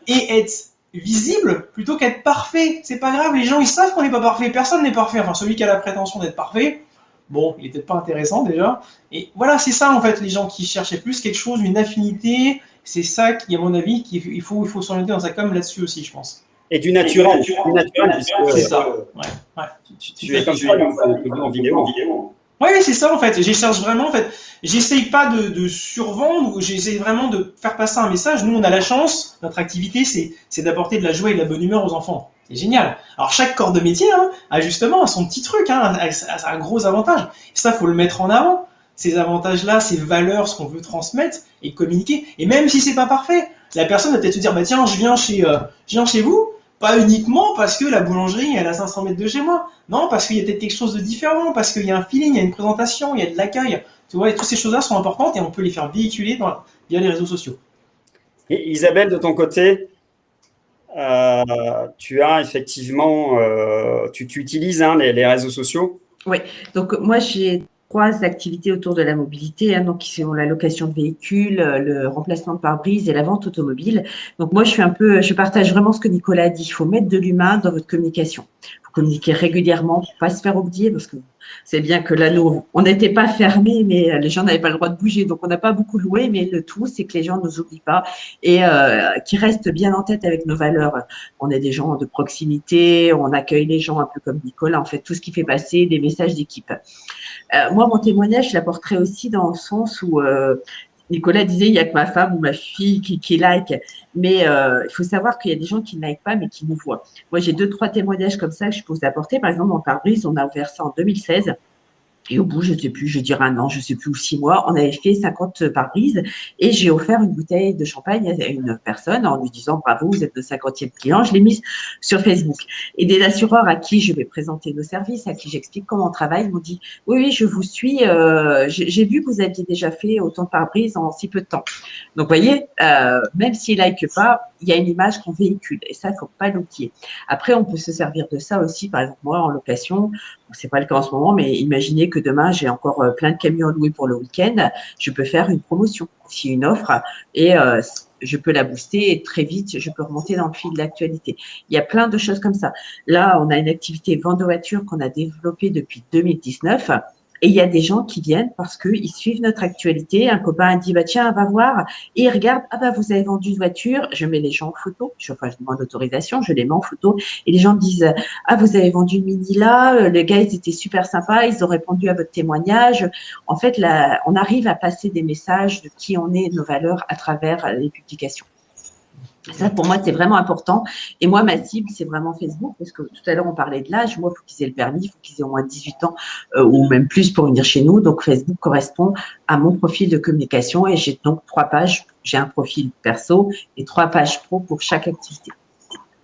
et être visible plutôt qu'être parfait. C'est pas grave, les gens ils savent qu'on n'est pas parfait. Personne n'est parfait. Enfin, celui qui a la prétention d'être parfait, bon, il est peut-être pas intéressant déjà. Et voilà, c'est ça en fait, les gens qui cherchaient plus quelque chose, une affinité. C'est ça qui, à mon avis, il faut s'orienter dans sa com là-dessus aussi, je pense. Et du naturel. Du naturel, puisque c'est ça. Tu es comme ça, en vidéo. Oui, c'est ça en fait. Je cherche vraiment, en fait, j'essaye pas de survendre, ou j'essaye vraiment de faire passer un message. Nous, on a la chance, notre activité, c'est d'apporter de la joie et de la bonne humeur aux enfants. C'est génial. Alors, chaque corps de métier, a justement son petit truc, a un gros avantage. Et ça, faut le mettre en avant. Ces avantages-là, ces valeurs, ce qu'on veut transmettre et communiquer. Et même si c'est pas parfait, la personne va peut-être se dire, bah tiens, je viens chez vous, pas uniquement parce que la boulangerie, elle a 500 mètres de chez moi. Non, parce qu'il y a peut-être quelque chose de différent, parce qu'il y a un feeling, il y a une présentation, il y a de l'accueil. Tu vois, et toutes ces choses-là sont importantes et on peut les faire véhiculer via les réseaux sociaux. Et Isabelle, de ton côté, tu as effectivement, tu utilises les réseaux sociaux. Oui, donc moi j'ai 3 activités autour de la mobilité, donc qui sont la location de véhicules, le remplacement de pare-brise et la vente automobile. Donc moi je partage vraiment ce que Nicolas a dit. Il faut mettre de l'humain dans votre communication. Il faut communiquer régulièrement pour pas se faire oublier, parce que c'est bien que là nous on n'était pas fermés, mais les gens n'avaient pas le droit de bouger, donc on n'a pas beaucoup loué. Mais le tout c'est que les gens ne nous oublient pas et qu'ils restent bien en tête avec nos valeurs. On est des gens de proximité, on accueille les gens un peu comme Nicolas, en fait tout ce qui fait passer des messages d'équipe. Moi, mon témoignage, je l'apporterai aussi dans le sens où Nicolas disait il n'y a que ma femme ou ma fille qui like. Mais il faut savoir qu'il y a des gens qui ne like pas, mais qui nous voient. Moi, j'ai 2-3 témoignages comme ça que je peux vous apporter. Par exemple, en pare-brise, on a ouvert ça en 2016. Et au bout, je ne sais plus, je dirais 1 an, je ne sais plus, ou 6 mois, on avait fait 50 pare-brises et j'ai offert une bouteille de champagne à une personne en lui disant bravo, vous êtes le 50e client. Je l'ai mise sur Facebook. Et des assureurs à qui je vais présenter nos services, à qui j'explique comment on travaille, m'ont dit oui, je vous suis. J'ai vu que vous aviez déjà fait autant de pare-brises en si peu de temps. Donc, vous voyez, même s'ils ne like pas, il y a une image qu'on véhicule et ça, il ne faut pas l'oublier. Après, on peut se servir de ça aussi. Par exemple, moi, en location, c'est pas le cas en ce moment, mais imaginez que demain, j'ai encore plein de camions loués pour le week-end. Je peux faire une promotion, si une offre, et je peux la booster et très vite, je peux remonter dans le fil de l'actualité. Il y a plein de choses comme ça. Là, on a une activité vente de voitures qu'on a développée depuis 2019. Et il y a des gens qui viennent parce qu'ils suivent notre actualité. Un copain dit, bah, tiens, va voir. Et il regarde, ah bah, vous avez vendu une voiture. Je mets les gens en photo. Je demande l'autorisation, je les mets en photo. Et les gens me disent, ah, vous avez vendu une Mini là. Les gars, ils étaient super sympas. Ils ont répondu à votre témoignage. En fait, là, on arrive à passer des messages de qui on est, de nos valeurs à travers les publications. Ça, pour moi, c'est vraiment important. Et moi, ma cible, c'est vraiment Facebook, parce que tout à l'heure, on parlait de l'âge. Moi, il faut qu'ils aient le permis, il faut qu'ils aient au moins 18 ans ou même plus pour venir chez nous. Donc, Facebook correspond à mon profil de communication et j'ai donc 3 pages. J'ai un profil perso et 3 pages pro pour chaque activité.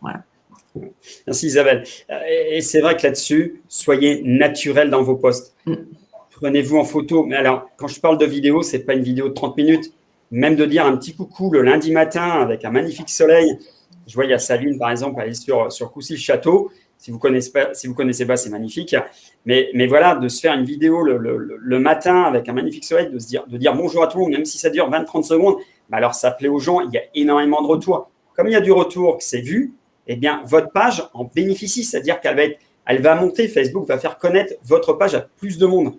Voilà. Merci Isabelle. Et c'est vrai que là-dessus, soyez naturel dans vos posts. Prenez-vous en photo. Mais alors, quand je parle de vidéo, ce n'est pas une vidéo de 30 minutes. Même de dire un petit coucou le lundi matin avec un magnifique soleil. Je vois, il y a Savine, par exemple, elle est sur Coucy-le-Château. Si vous connaissez pas, c'est magnifique. Mais voilà, de se faire une vidéo le matin avec un magnifique soleil, de dire bonjour à tout le monde, même si ça dure 20-30 secondes, bah alors ça plaît aux gens. Il y a énormément de retours. Comme il y a du retour, que c'est vu, eh bien, votre page en bénéficie. C'est-à-dire elle va monter, Facebook va faire connaître votre page à plus de monde.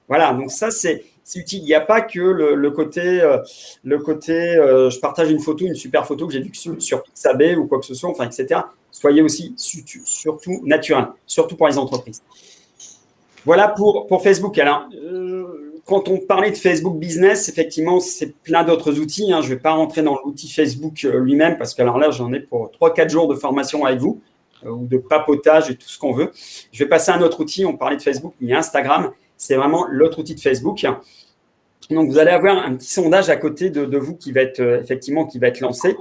Voilà, donc ça, c'est utile. Il n'y a pas que le côté je partage une photo, une super photo que j'ai vue sur Pixabay ou quoi que ce soit, enfin, etc. Soyez aussi surtout naturel, surtout pour les entreprises. Voilà pour Facebook. Alors, quand on parlait de Facebook Business, effectivement, c'est plein d'autres outils. Je ne vais pas rentrer dans l'outil Facebook lui-même parce que alors là, j'en ai pour 3-4 jours de formation avec vous ou de papotage et tout ce qu'on veut. Je vais passer à un autre outil. On parlait de Facebook, mais il y a Instagram. C'est vraiment l'autre outil de Facebook. Donc, vous allez avoir un petit sondage à côté de vous qui va être lancé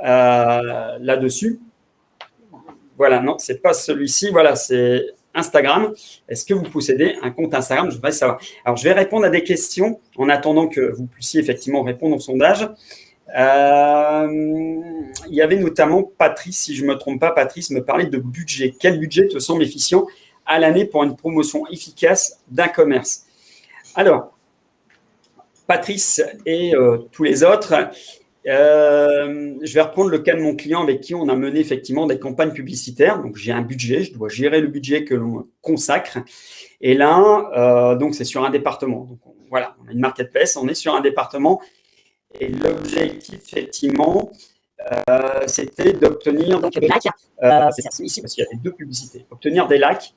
là-dessus. Voilà, non, ce n'est pas celui-ci. Voilà, c'est Instagram. Est-ce que vous possédez un compte Instagram? Je voudrais savoir. Alors, je vais répondre à des questions en attendant que vous puissiez effectivement répondre au sondage. Il y avait notamment Patrice, si je ne me trompe pas, Patrice me parlait de budget. Quel budget te semble efficient à l'année pour une promotion efficace d'un commerce? Alors, Patrice et tous les autres, je vais reprendre le cas de mon client avec qui on a mené effectivement des campagnes publicitaires. Donc, j'ai un budget, je dois gérer le budget que l'on consacre. Et là, donc, c'est sur un département. Donc, voilà, on a une marketplace, on est sur un département. Et l'objectif, effectivement, c'était d'obtenir donc, des likes. C'est ça, ici, parce qu'il y avait 2 publicités. Obtenir des likes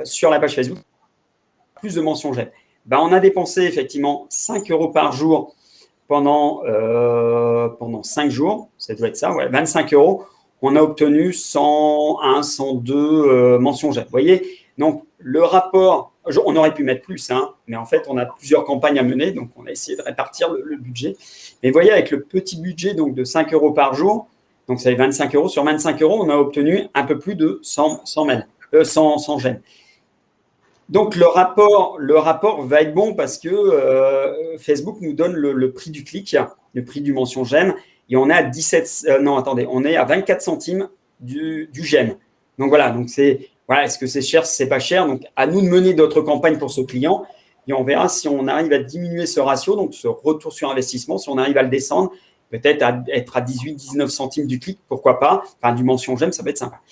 sur la page Facebook, plus de mentions j'aime. Ben, on a dépensé effectivement 5 € par jour pendant 5 jours. Ça doit être ça, ouais, 25 €. On a obtenu 101, 102 mentions j'aime. Vous voyez, donc le rapport, on aurait pu mettre plus, hein, mais en fait, on a plusieurs campagnes à mener, donc on a essayé de répartir le budget. Mais vous voyez, avec le petit budget donc, de 5 € par jour, donc ça fait 25 €. Sur 25 €, on a obtenu un peu plus de 100 j'aime. Donc, le rapport va être bon parce que Facebook nous donne le prix du clic, le prix du mention j'aime, et on est à on est à 24 centimes du j'aime. Donc, voilà, donc voilà, est-ce que c'est cher, c'est pas cher? Donc, à nous de mener d'autres campagnes pour ce client et on verra si on arrive à diminuer ce ratio, donc ce retour sur investissement, si on arrive à le descendre, peut-être à être à 18, 19 centimes du clic, pourquoi pas, enfin, du mention j'aime, ça peut être sympa.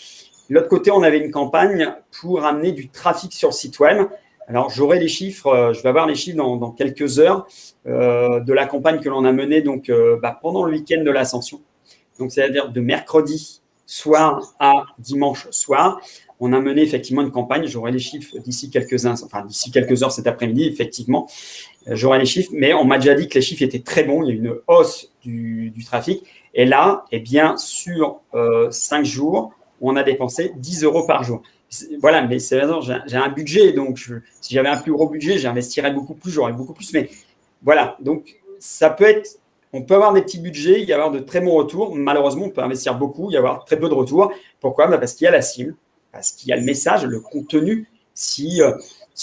De l'autre côté, on avait une campagne pour amener du trafic sur le site web. Alors, j'aurai les chiffres, je vais avoir les chiffres dans quelques heures de la campagne que l'on a menée donc, pendant le week-end de l'Ascension. Donc, c'est-à-dire de mercredi soir à dimanche soir. On a mené effectivement une campagne. J'aurai les chiffres d'ici quelques heures cet après-midi, effectivement. J'aurai les chiffres, mais on m'a déjà dit que les chiffres étaient très bons. Il y a eu une hausse du trafic. Et là, eh bien, sur 5 jours, on a dépensé 10 € par jour. Voilà, mais c'est raison, j'ai un budget, donc si j'avais un plus gros budget, j'investirais beaucoup plus, j'aurais beaucoup plus. Mais voilà, donc ça peut être, on peut avoir des petits budgets, il y avoir de très bons retours. Malheureusement, on peut investir beaucoup, il y avoir très peu de retours. Pourquoi? Parce qu'il y a la cible, parce qu'il y a le message, le contenu. Si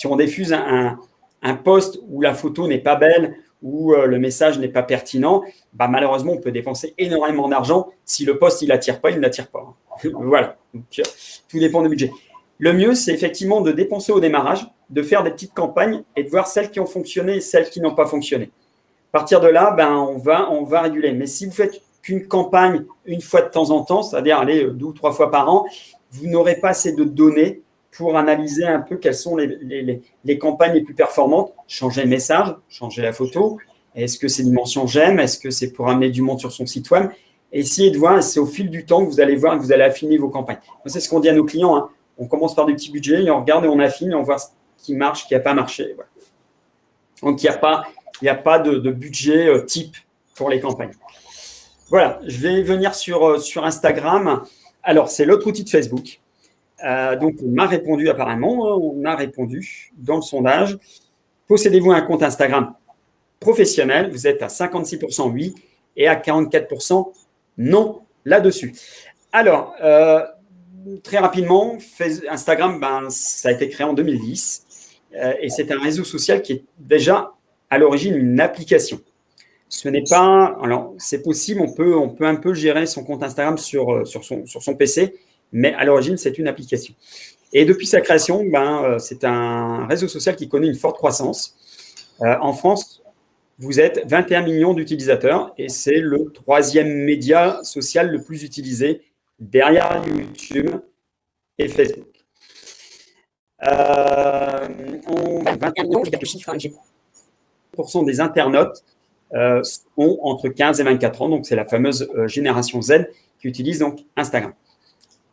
on diffuse un post où la photo n'est pas belle, où le message n'est pas pertinent, malheureusement, on peut dépenser énormément d'argent. Si le post, il n'attire pas, il n'attire pas. Voilà, donc tout dépend du budget. Le mieux, c'est effectivement de dépenser au démarrage, de faire des petites campagnes et de voir celles qui ont fonctionné et celles qui n'ont pas fonctionné. À partir de là, on va réguler. Mais si vous faites qu'une campagne une fois de temps en temps, c'est-à-dire 2 ou 3 fois par an, vous n'aurez pas assez de données pour analyser un peu quelles sont les campagnes les plus performantes. Changer le message, changer la photo. Est-ce que c'est dimension j'aime? Est-ce que c'est pour amener du monde sur son site web? Essayez de voir, c'est au fil du temps que vous allez voir que vous allez affiner vos campagnes. C'est ce qu'on dit à nos clients, hein. On commence par des petits budgets et on regarde et on affine et on voit ce qui marche, ce qui n'a pas marché. Voilà. Donc, il n'y a pas de budget type pour les campagnes. Voilà, je vais venir sur Instagram. Alors, c'est l'autre outil de Facebook. Donc, on m'a répondu apparemment, on a répondu dans le sondage. Possédez-vous un compte Instagram professionnel? Vous êtes à 56% oui et à 44% non là-dessus. Alors, très rapidement, Instagram, ça a été créé en 2010 et c'est un réseau social qui est déjà à l'origine une application. Ce n'est pas… Alors, c'est possible, on peut un peu gérer son compte Instagram sur son PC, mais à l'origine, c'est une application. Et depuis sa création, c'est un réseau social qui connaît une forte croissance. En France, vous êtes 21 millions d'utilisateurs et c'est le 3e média social le plus utilisé derrière YouTube et Facebook. 21 millions, j'ai quelques chiffres. 10% des internautes ont entre 15 et 24 ans, donc c'est la fameuse génération Z qui utilise donc Instagram.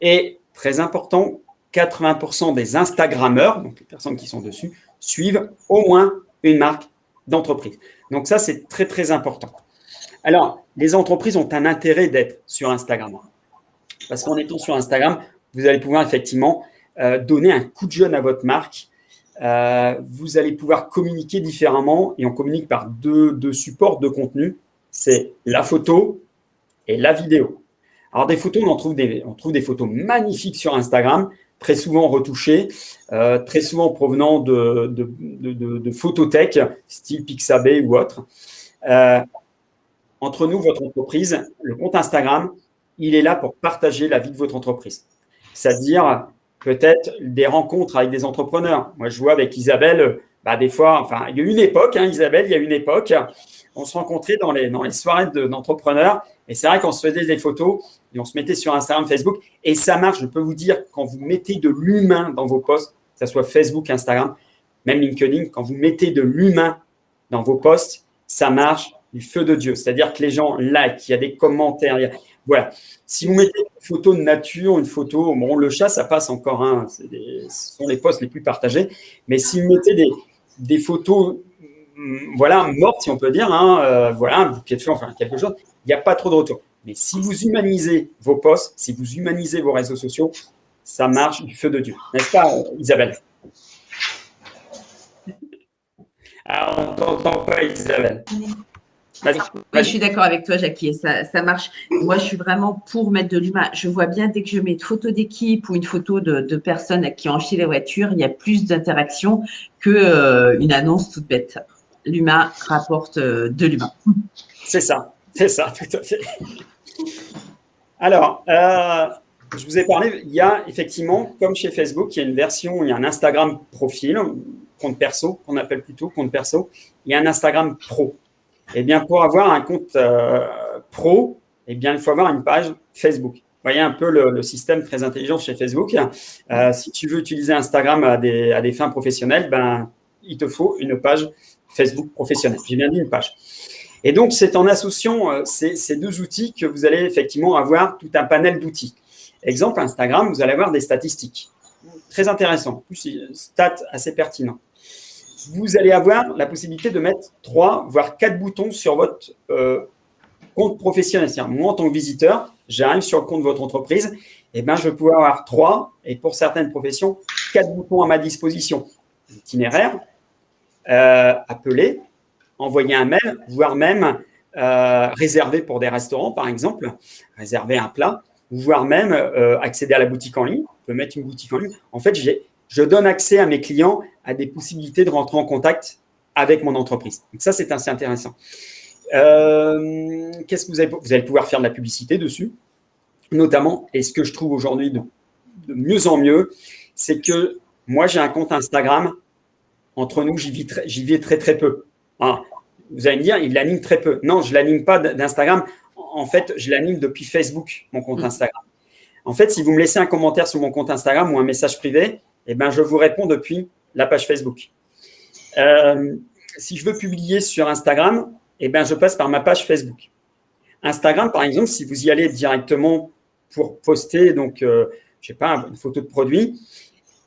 Et très important, 80% des Instagrammeurs, donc les personnes qui sont dessus, suivent au moins une marque d'entreprise. Donc ça, c'est très, très important. Alors, les entreprises ont un intérêt d'être sur Instagram. Parce qu'en étant sur Instagram, vous allez pouvoir effectivement donner un coup de jeune à votre marque. Vous allez pouvoir communiquer différemment et on communique par deux supports de contenu. C'est la photo et la vidéo. Alors, des photos, on trouve des photos magnifiques sur Instagram, très souvent retouchées, très souvent provenant de photothèques, style Pixabay ou autre. En entre nous, votre entreprise, le compte Instagram, il est là pour partager la vie de votre entreprise. C'est-à-dire peut-être des rencontres avec des entrepreneurs. Moi, je vois avec Isabelle, des fois, enfin, il y a eu une époque, Isabelle, il y a eu une époque, on se rencontrait dans les soirées d'entrepreneurs et c'est vrai qu'on se faisait des photos et on se mettait sur Instagram, Facebook et ça marche. Je peux vous dire, quand vous mettez de l'humain dans vos posts, que ce soit Facebook, Instagram, même LinkedIn, quand vous mettez de l'humain dans vos posts, ça marche du feu de Dieu. C'est-à-dire que les gens like, il y a des commentaires. Voilà. Si vous mettez une photo de nature, une photo, bon, le chat, ça passe encore. Ce sont les posts les plus partagés. Mais si vous mettez des photos, voilà, mortes, si on peut dire, voilà, un bouquet de fleurs, enfin quelque chose, il n'y a pas trop de retour. Mais si vous humanisez vos posts, si vous humanisez vos réseaux sociaux, ça marche du feu de Dieu. N'est-ce pas, Isabelle? Ah, on ne t'entend pas, Isabelle. Oui, je suis d'accord avec toi, Jackie, ça marche. Moi, je suis vraiment pour mettre de l'humain. Je vois bien, dès que je mets une photo d'équipe ou une photo de personnes qui ont acheté les voitures, il y a plus d'interaction qu'une annonce toute bête. L'humain rapporte de l'humain. C'est ça, tout à fait. Alors, je vous ai parlé, il y a effectivement, comme chez Facebook, il y a une version, il y a un Instagram profil, compte perso, qu'on appelle plutôt compte perso, il y a un Instagram pro. Eh bien, pour avoir un compte pro, eh bien, il faut avoir une page Facebook. Vous voyez un peu le système très intelligent chez Facebook. Si tu veux utiliser Instagram à des fins professionnelles, il te faut une page Facebook professionnelle. J'ai bien dit une page. Et donc, c'est en associant ces deux outils que vous allez effectivement avoir tout un panel d'outils. Exemple, Instagram, vous allez avoir des statistiques. Très intéressant. En plus, stats assez pertinents. Vous allez avoir la possibilité de mettre 3, voire 4 boutons sur votre compte professionnel. C'est-à-dire, moi, en tant que visiteur, j'arrive sur le compte de votre entreprise, et je vais pouvoir avoir 3, et pour certaines professions, 4 boutons à ma disposition. Itinéraire, appeler, envoyer un mail, voire même réserver pour des restaurants, par exemple, réserver un plat, voire même accéder à la boutique en ligne. On peut mettre une boutique en ligne. En fait, je donne accès à mes clients à des possibilités de rentrer en contact avec mon entreprise. Donc ça, c'est assez intéressant. Qu'est-ce que vous allez pouvoir faire de la publicité dessus, notamment. Et ce que je trouve aujourd'hui de mieux en mieux, c'est que moi, j'ai un compte Instagram. Entre nous, j'y vais très, très peu. Vous allez me dire, il l'anime très peu. Non, je ne l'anime pas d'Instagram. En fait, je l'anime depuis Facebook, mon compte Instagram. En fait, si vous me laissez un commentaire sur mon compte Instagram ou un message privé, je vous réponds depuis la page Facebook. Si je veux publier sur Instagram, je passe par ma page Facebook. Instagram, par exemple, si vous y allez directement pour poster, donc, une photo de produit,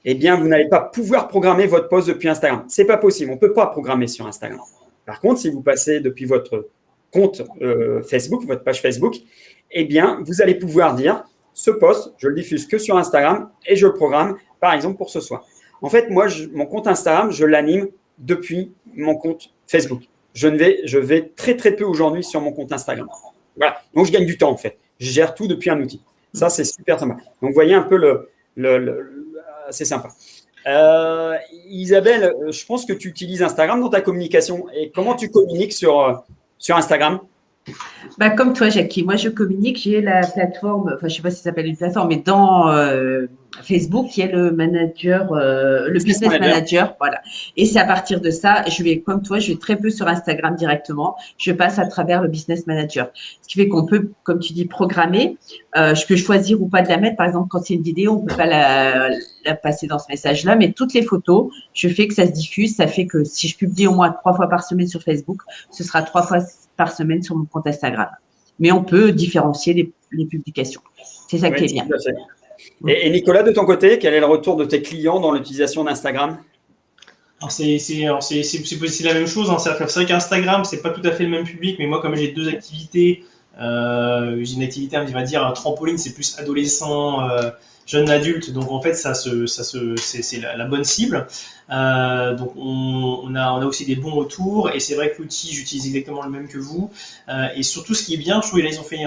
vous n'allez pas pouvoir programmer votre post depuis Instagram. Ce n'est pas possible. On ne peut pas programmer sur Instagram. Par contre, si vous passez depuis votre compte Facebook, votre page Facebook, vous allez pouvoir dire ce post, je le diffuse que sur Instagram et je le programme, par exemple, pour ce soir. En fait, moi, mon compte Instagram, je l'anime depuis mon compte Facebook. Je vais très, très peu aujourd'hui sur mon compte Instagram. Voilà. Donc, je gagne du temps, en fait. Je gère tout depuis un outil. Ça, c'est super sympa. Donc, vous voyez un peu c'est sympa. Isabelle, je pense que tu utilises Instagram dans ta communication. Et comment tu communiques sur Instagram? Comme toi, Jackie, moi je communique, j'ai la plateforme, je ne sais pas si ça s'appelle une plateforme, mais dans Facebook, il y a le manager, le business manager, voilà. Et c'est à partir de ça, comme toi, je vais très peu sur Instagram directement, je passe à travers le business manager. Ce qui fait qu'on peut, comme tu dis, programmer. Je peux choisir ou pas de la mettre. Par exemple, quand c'est une vidéo, on ne peut pas la passer dans ce message-là, mais toutes les photos, je fais que ça se diffuse. Ça fait que si je publie au moins 3 fois par semaine sur Facebook, ce sera 3 fois par semaine sur mon compte Instagram. Mais on peut différencier les publications. C'est ça qui est bien. Et Nicolas, de ton côté, quel est le retour de tes clients dans l'utilisation d'Instagram? Alors c'est la même chose. C'est vrai qu'Instagram, c'est pas tout à fait le même public, mais moi, comme j'ai 2 activités, j'ai une activité, on va dire, un trampoline, c'est plus adolescent, jeune adulte, donc en fait, c'est la bonne cible. Donc on a aussi des bons retours, et c'est vrai que l'outil, j'utilise exactement le même que vous. Et surtout, ce qui est bien, je trouve, là, ils ont fait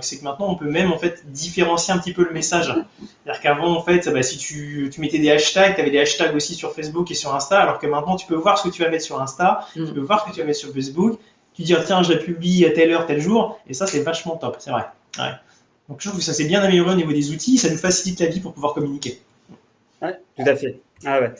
c'est que maintenant, on peut même en fait différencier un petit peu le message. C'est-à-dire qu'avant, en fait, si tu mettais des hashtags, tu avais des hashtags aussi sur Facebook et sur Insta, alors que maintenant, tu peux voir ce que tu vas mettre sur Insta, tu peux voir ce que tu vas mettre sur Facebook. tu dis, tiens, je la publie à telle heure, tel jour, et ça, c'est vachement top, c'est vrai. Ouais. Donc, je trouve que ça s'est bien amélioré au niveau des outils, ça nous facilite la vie pour pouvoir communiquer. Ouais, tout à fait. Ah ouais.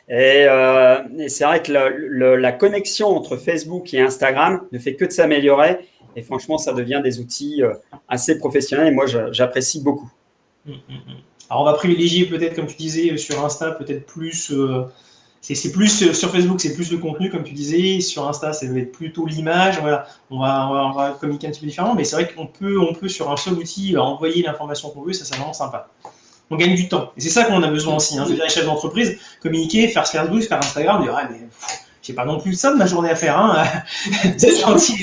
Et c'est vrai que la connexion entre Facebook et Instagram ne fait que de s'améliorer. Et franchement, ça devient des outils assez professionnels. Et moi, j'apprécie beaucoup. Alors, on va privilégier peut-être, comme tu disais, sur Insta, peut-être plus. C'est plus sur Facebook, c'est plus le contenu, comme tu disais. Sur Insta, ça va être plutôt l'image. Voilà, on va communiquer un petit peu différemment. Mais c'est vrai qu'on peut sur un seul outil envoyer l'information qu'on veut. Ça, c'est vraiment sympa. On gagne du temps. Et c'est ça qu'on a besoin aussi. Hein. Je veux dire, les chefs d'entreprise, communiquer, faire Facebook, faire Instagram, dire, mais j'ai pas non plus ça de ma journée à faire. Hein. C'est gentil.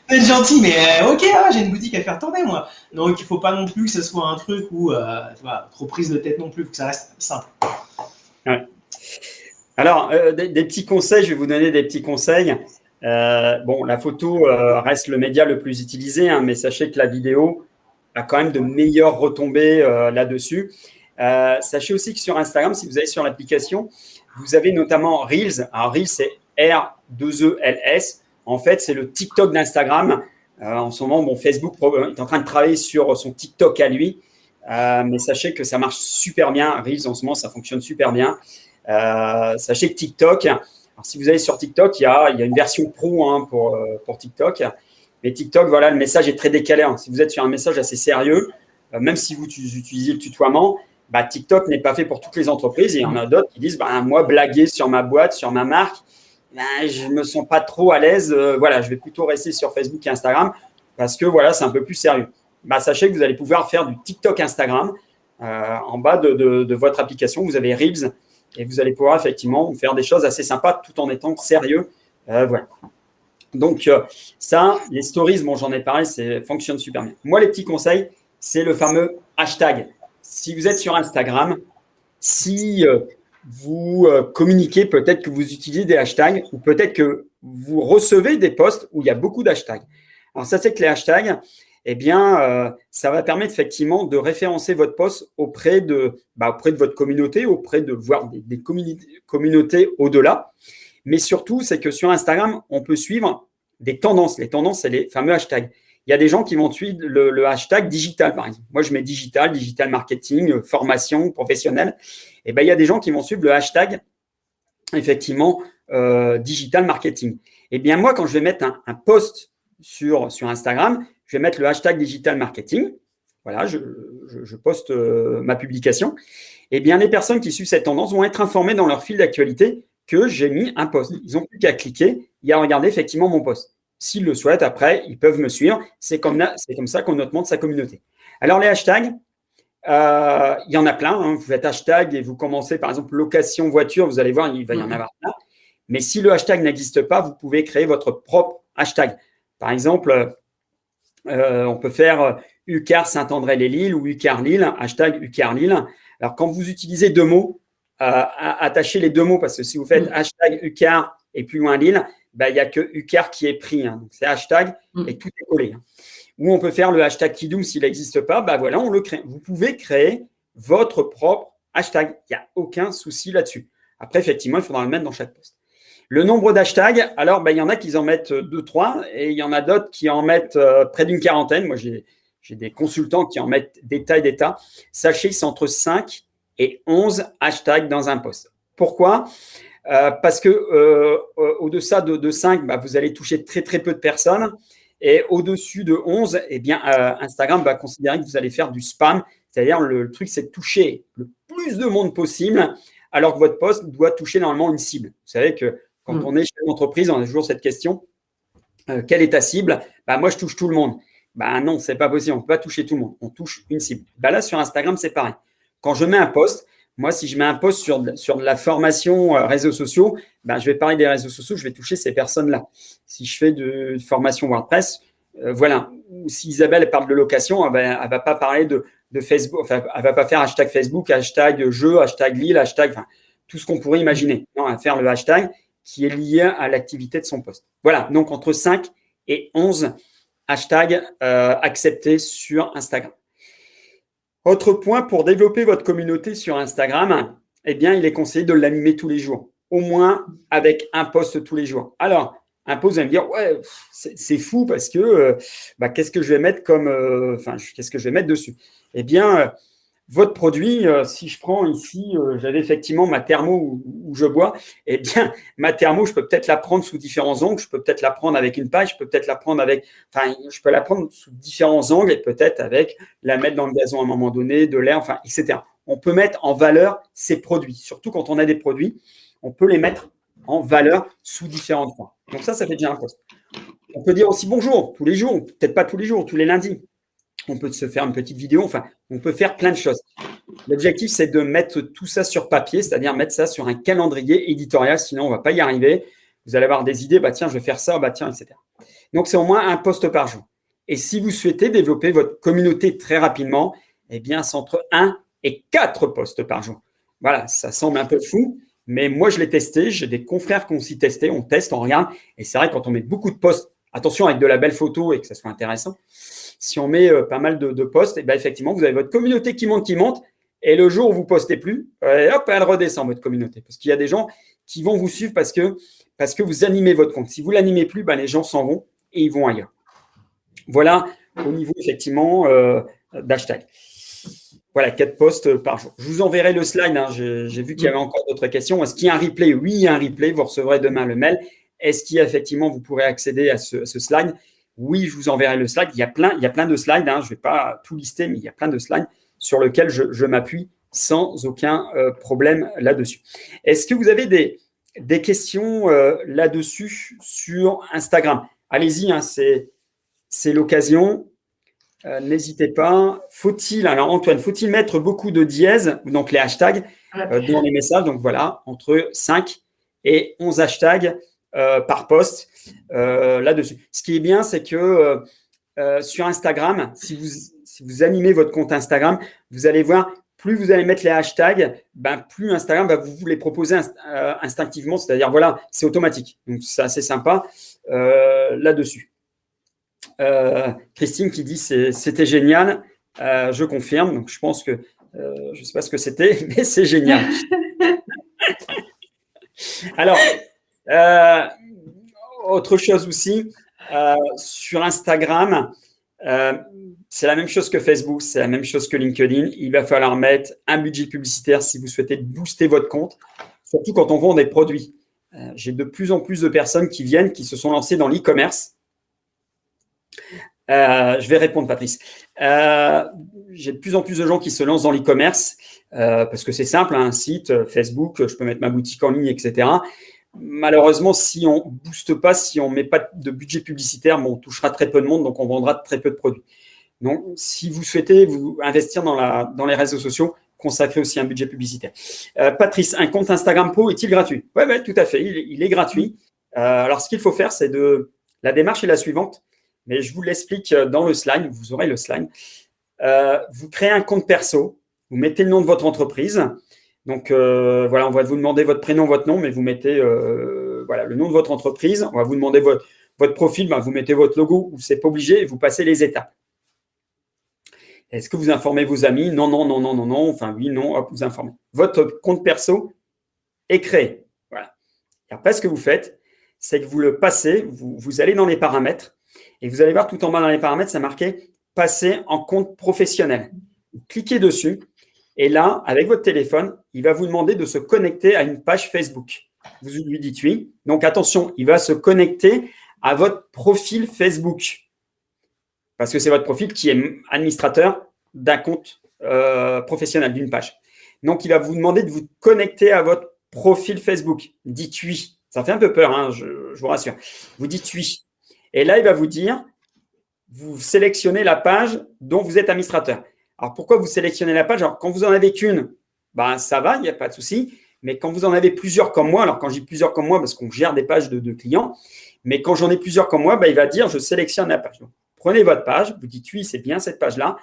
C'est gentil, mais ok, j'ai une boutique à faire tourner, moi. Donc, il faut pas non plus que ce soit un truc où, tu vois, trop prise de tête non plus. Il faut que ça reste simple. Ouais. Alors, des petits conseils, je vais vous donner des petits conseils. Bon, la photo reste le média le plus utilisé, hein, mais sachez que la vidéo a quand même de meilleures retombées là-dessus. Sachez aussi que sur Instagram, si vous allez sur l'application, vous avez notamment Reels. Alors, Reels, c'est R2ELS. En fait, c'est le TikTok d'Instagram. En ce moment, bon, Facebook est en train de travailler sur son TikTok à lui. Mais sachez que ça marche super bien. Reels, en ce moment, ça fonctionne super bien. Sachez que TikTok, alors si vous allez sur TikTok, il y a une version pro hein, pour TikTok. Mais TikTok, voilà, le message est très décalé. Hein. Si vous êtes sur un message assez sérieux, même si vous utilisez le tutoiement, bah, TikTok n'est pas fait pour toutes les entreprises. Et il y en a d'autres qui disent, bah, moi, blaguer sur ma boîte, sur ma marque, bah, je ne me sens pas trop à l'aise. Voilà, je vais plutôt rester sur Facebook et Instagram parce que voilà, c'est un peu plus sérieux. Bah, sachez que vous allez pouvoir faire du TikTok Instagram. En bas de votre application, vous avez Reels et vous allez pouvoir effectivement faire des choses assez sympas tout en étant sérieux. Voilà. Donc, ça, les stories, bon, j'en ai parlé, ça fonctionne super bien. Moi, les petits conseils, c'est le fameux hashtag. Si vous êtes sur Instagram, si vous communiquez, peut-être que vous utilisez des hashtags ou peut-être que vous recevez des posts où il y a beaucoup d'hashtags. Alors, ça, c'est que les hashtags, eh bien, ça va permettre effectivement de référencer votre post auprès de votre communauté, auprès de voir des communautés au-delà. Mais surtout, c'est que sur Instagram, on peut suivre des tendances. Les tendances, c'est les fameux hashtags. Il y a des gens qui vont suivre le hashtag digital, par exemple. Moi, je mets digital marketing, formation professionnelle. Et ben, il y a des gens qui vont suivre le hashtag, effectivement, digital marketing. Et bien, moi, quand je vais mettre un post sur Instagram, je vais mettre le hashtag digital marketing. Voilà, je poste ma publication. Et bien, les personnes qui suivent cette tendance vont être informées dans leur fil d'actualité que j'ai mis un post. Ils n'ont plus qu'à cliquer et à regarder effectivement mon post. S'ils le souhaitent, après, ils peuvent me suivre. C'est comme ça qu'on augmente sa communauté. Alors, les hashtags, il y en a plein. Hein. Vous faites hashtag et vous commencez, par exemple, location voiture. Vous allez voir, il va y en avoir plein. Mais si le hashtag n'existe pas, vous pouvez créer votre propre hashtag. Par exemple, on peut faire UCAR Saint-André-les-Lilles ou UCAR Lille, hashtag UCAR Lille. Alors, quand vous utilisez deux mots, attachez les deux mots parce que si vous faites hashtag UCAR et plus loin Lille, ben, il n'y a que UCAR qui est pris. Hein. Donc, c'est hashtag et tout est collé. Hein. Ou on peut faire le hashtag Kidoum s'il n'existe pas. Ben, voilà, on le crée. Vous pouvez créer votre propre hashtag. Il n'y a aucun souci là-dessus. Après, effectivement, il faudra le mettre dans chaque post. Le nombre d'hashtags, alors, ben, il y en a qui en mettent 2, 3 et il y en a d'autres qui en mettent près d'une quarantaine. Moi, j'ai des consultants qui en mettent des tas et des tas. Sachez que c'est entre 5 et 11 hashtags dans un post. Pourquoi ? Parce que au-delà de 5, bah, vous allez toucher très, très peu de personnes. Et au-dessus de 11, eh bien, Instagram va considérer que vous allez faire du spam. C'est-à-dire, le truc, c'est de toucher le plus de monde possible, alors que votre post doit toucher normalement une cible. Vous savez que quand on est chez l'entreprise, on a toujours cette question, quelle est ta cible ? Bah, moi, je touche tout le monde. Bah, non, ce n'est pas possible. On ne peut pas toucher tout le monde. On touche une cible. Bah, là, sur Instagram, c'est pareil. Quand je mets un post, moi, si je mets un post sur de la formation réseaux sociaux, ben, je vais parler des réseaux sociaux, je vais toucher ces personnes-là. Si je fais de formation WordPress, voilà. Ou si Isabelle parle de location, elle ne va pas parler de Facebook, enfin, elle ne va pas faire hashtag Facebook, hashtag jeu, hashtag Lille, hashtag, enfin, tout ce qu'on pourrait imaginer. Non, elle va faire le hashtag qui est lié à l'activité de son post. Voilà, donc entre 5 et 11 hashtags acceptés sur Instagram. Autre point, pour développer votre communauté sur Instagram, eh bien, il est conseillé de l'animer tous les jours, au moins avec un post tous les jours. Alors, un post, vous allez me dire, ouais, c'est fou parce que qu'est-ce que je vais mettre qu'est-ce que je vais mettre dessus? Eh bien, votre produit, si je prends ici, j'avais effectivement ma thermo où je bois, eh bien, ma thermo, je peux peut-être la prendre sous différents angles, je peux peut-être la prendre avec une page, je peux peut-être la prendre je peux la prendre sous différents angles et peut-être la mettre dans le gazon à un moment donné, de l'air, etc. On peut mettre en valeur ces produits, surtout quand on a des produits, on peut les mettre en valeur sous différentes points. Donc ça fait déjà un post. On peut dire aussi bonjour tous les jours, peut-être pas tous les jours, tous les lundis. On peut se faire une petite vidéo, on peut faire plein de choses. L'objectif, c'est de mettre tout ça sur papier, c'est-à-dire mettre ça sur un calendrier éditorial, sinon on ne va pas y arriver. Vous allez avoir des idées, tiens, je vais faire ça, tiens, etc. Donc, c'est au moins un post par jour. Et si vous souhaitez développer votre communauté très rapidement, eh bien, c'est entre 1 et 4 posts par jour. Voilà, ça semble un peu fou, mais moi, je l'ai testé. J'ai des confrères qui ont aussi testé. On teste, on regarde. Et c'est vrai, quand on met beaucoup de posts, attention avec de la belle photo et que ça soit intéressant, si on met pas mal de posts, eh bien, effectivement, vous avez votre communauté qui monte. Et le jour où vous ne postez plus, hop, elle redescend, votre communauté. Parce qu'il y a des gens qui vont vous suivre parce que vous animez votre compte. Si vous ne l'animez plus, les gens s'en vont et ils vont ailleurs. Voilà au niveau, effectivement, d'hashtag. Voilà, 4 posts par jour. Je vous enverrai le slide. J'ai vu qu'il y avait encore d'autres questions. Est-ce qu'il y a un replay? Oui, il y a un replay. Vous recevrez demain le mail. Est-ce qu'il y a effectivement, vous pourrez accéder à ce slide? Oui, je vous enverrai le slide. Il y a plein de slides. Je ne vais pas tout lister, mais il y a plein de slides sur lesquels je m'appuie sans aucun problème là-dessus. Est-ce que vous avez des questions là-dessus sur Instagram? Allez-y, c'est l'occasion. N'hésitez pas. Alors Antoine, faut-il mettre beaucoup de dièses, donc les hashtags, dans les messages? Donc voilà, entre 5 et 11 hashtags par post là-dessus. Ce qui est bien, c'est que sur Instagram, si vous animez votre compte Instagram, vous allez voir, plus vous allez mettre les hashtags, plus Instagram va vous les proposer instinctivement. C'est-à-dire, voilà, c'est automatique. Donc, c'est assez sympa là-dessus. Christine qui dit c'était génial. Je confirme. Donc, je pense que je ne sais pas ce que c'était, mais c'est génial. Alors, autre chose aussi, sur Instagram, c'est la même chose que Facebook, c'est la même chose que LinkedIn. Il va falloir mettre un budget publicitaire si vous souhaitez booster votre compte, surtout quand on vend des produits. J'ai de plus en plus de personnes qui se sont lancées dans l'e-commerce. Je vais répondre, Patrice. J'ai de plus en plus de gens qui se lancent dans l'e-commerce parce que c'est simple, un site, Facebook, je peux mettre ma boutique en ligne, etc. Malheureusement, si on ne booste pas, si on ne met pas de budget publicitaire, on touchera très peu de monde, donc on vendra très peu de produits. Donc, si vous souhaitez vous investir dans les réseaux sociaux, consacrez aussi un budget publicitaire. Patrice, un compte Instagram Pro est-il gratuit? Oui, tout à fait, il est gratuit. Alors, ce qu'il faut faire, c'est la démarche est la suivante, mais je vous l'explique dans le slide, vous aurez le slide. Vous créez un compte perso, vous mettez le nom de votre entreprise. Donc, voilà, on va vous demander votre prénom, votre nom, mais vous mettez le nom de votre entreprise. On va vous demander votre profil, vous mettez votre logo, ce n'est pas obligé, et vous passez les étapes. Est-ce que vous informez vos amis? Non. Enfin, oui, non, hop, vous informez. Votre compte perso est créé. Voilà. Et après, ce que vous faites, c'est que vous le passez, vous allez dans les paramètres, et vous allez voir tout en bas dans les paramètres, ça marqué « Passer en compte professionnel ». Vous cliquez dessus. Et là, avec votre téléphone, il va vous demander de se connecter à une page Facebook. Vous lui dites oui. Donc, attention, il va se connecter à votre profil Facebook. Parce que c'est votre profil qui est administrateur d'un compte professionnel, d'une page. Donc, il va vous demander de vous connecter à votre profil Facebook. Dites oui. Ça fait un peu peur, je vous rassure. Vous dites oui. Et là, il va vous dire, vous sélectionnez la page dont vous êtes administrateur. Alors, pourquoi vous sélectionnez la page? Alors, quand vous en avez qu'une, ça va, il n'y a pas de souci. Mais quand vous en avez plusieurs comme moi, alors quand j'ai plusieurs comme moi, parce qu'on gère des pages de clients, mais quand j'en ai plusieurs comme moi, il va dire je sélectionne la page. Donc, prenez votre page, vous dites oui, c'est bien cette page-là,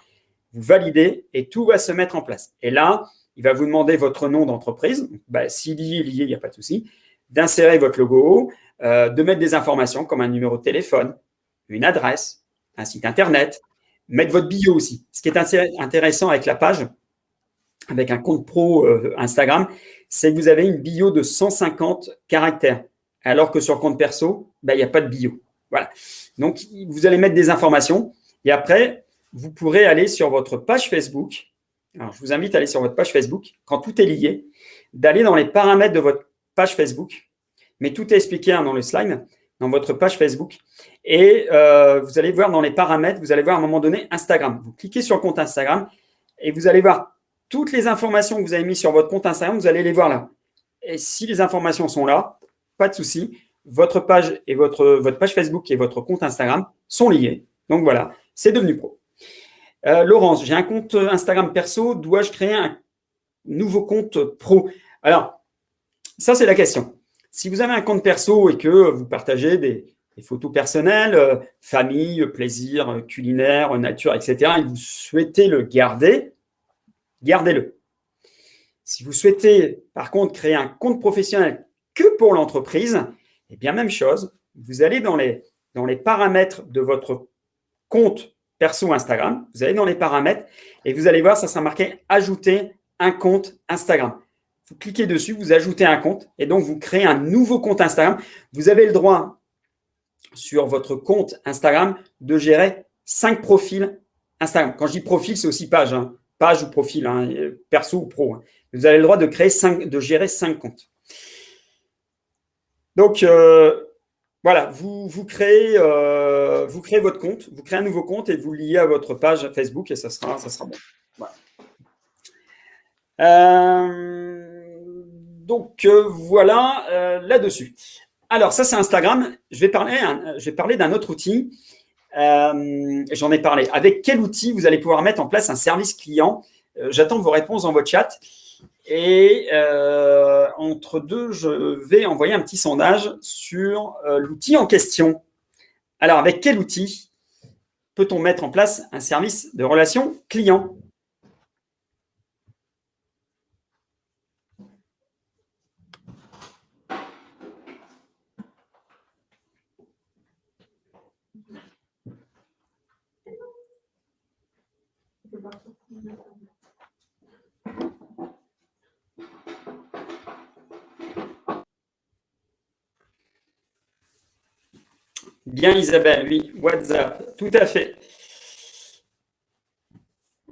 vous validez et tout va se mettre en place. Et là, il va vous demander votre nom d'entreprise. S'il y est lié, il n'y a pas de souci. D'insérer votre logo, de mettre des informations comme un numéro de téléphone, une adresse, un site internet. Mettre votre bio aussi. Ce qui est intéressant avec la page, avec un compte pro Instagram, c'est que vous avez une bio de 150 caractères. Alors que sur compte perso, ben, il n'y a pas de bio. Voilà. Donc, vous allez mettre des informations et après, vous pourrez aller sur votre page Facebook. Alors, je vous invite à aller sur votre page Facebook, quand tout est lié, d'aller dans les paramètres de votre page Facebook. Mais tout est expliqué dans le slide, dans votre page Facebook. Et vous allez voir dans les paramètres, vous allez voir à un moment donné Instagram. Vous cliquez sur le compte Instagram et vous allez voir toutes les informations que vous avez mises sur votre compte Instagram, vous allez les voir là. Et si les informations sont là, pas de souci. Votre page et votre page Facebook et votre compte Instagram sont liés. Donc voilà, c'est devenu pro. Laurence, j'ai un compte Instagram perso, dois-je créer un nouveau compte pro? Alors, ça c'est la question. Si vous avez un compte perso et que vous partagez des photos personnelles, famille, plaisir, culinaire, nature, etc., et que vous souhaitez le garder, gardez-le. Si vous souhaitez, par contre, créer un compte professionnel que pour l'entreprise, eh bien, même chose, vous allez dans les paramètres de votre compte perso Instagram, vous allez dans les paramètres et vous allez voir, ça sera marqué « Ajouter un compte Instagram ». Vous cliquez dessus, vous ajoutez un compte et donc vous créez un nouveau compte Instagram. Vous avez le droit, sur votre compte Instagram, de gérer 5 profils Instagram. Quand je dis profil, c'est aussi page, hein. Page ou profil, hein, perso ou pro. Hein. Vous avez le droit de gérer 5 comptes. Donc, voilà, vous créez votre compte, vous créez un nouveau compte et vous le liez à votre page Facebook et ça sera bon. Voilà. Voilà là-dessus. Alors, ça, c'est Instagram. Je vais parler d'un autre outil. J'en ai parlé. Avec quel outil vous allez pouvoir mettre en place un service client? J'attends vos réponses dans votre chat. Et entre deux, je vais envoyer un petit sondage sur l'outil en question. Alors, avec quel outil peut-on mettre en place un service de relation client? Bien Isabelle, oui, WhatsApp, tout à fait.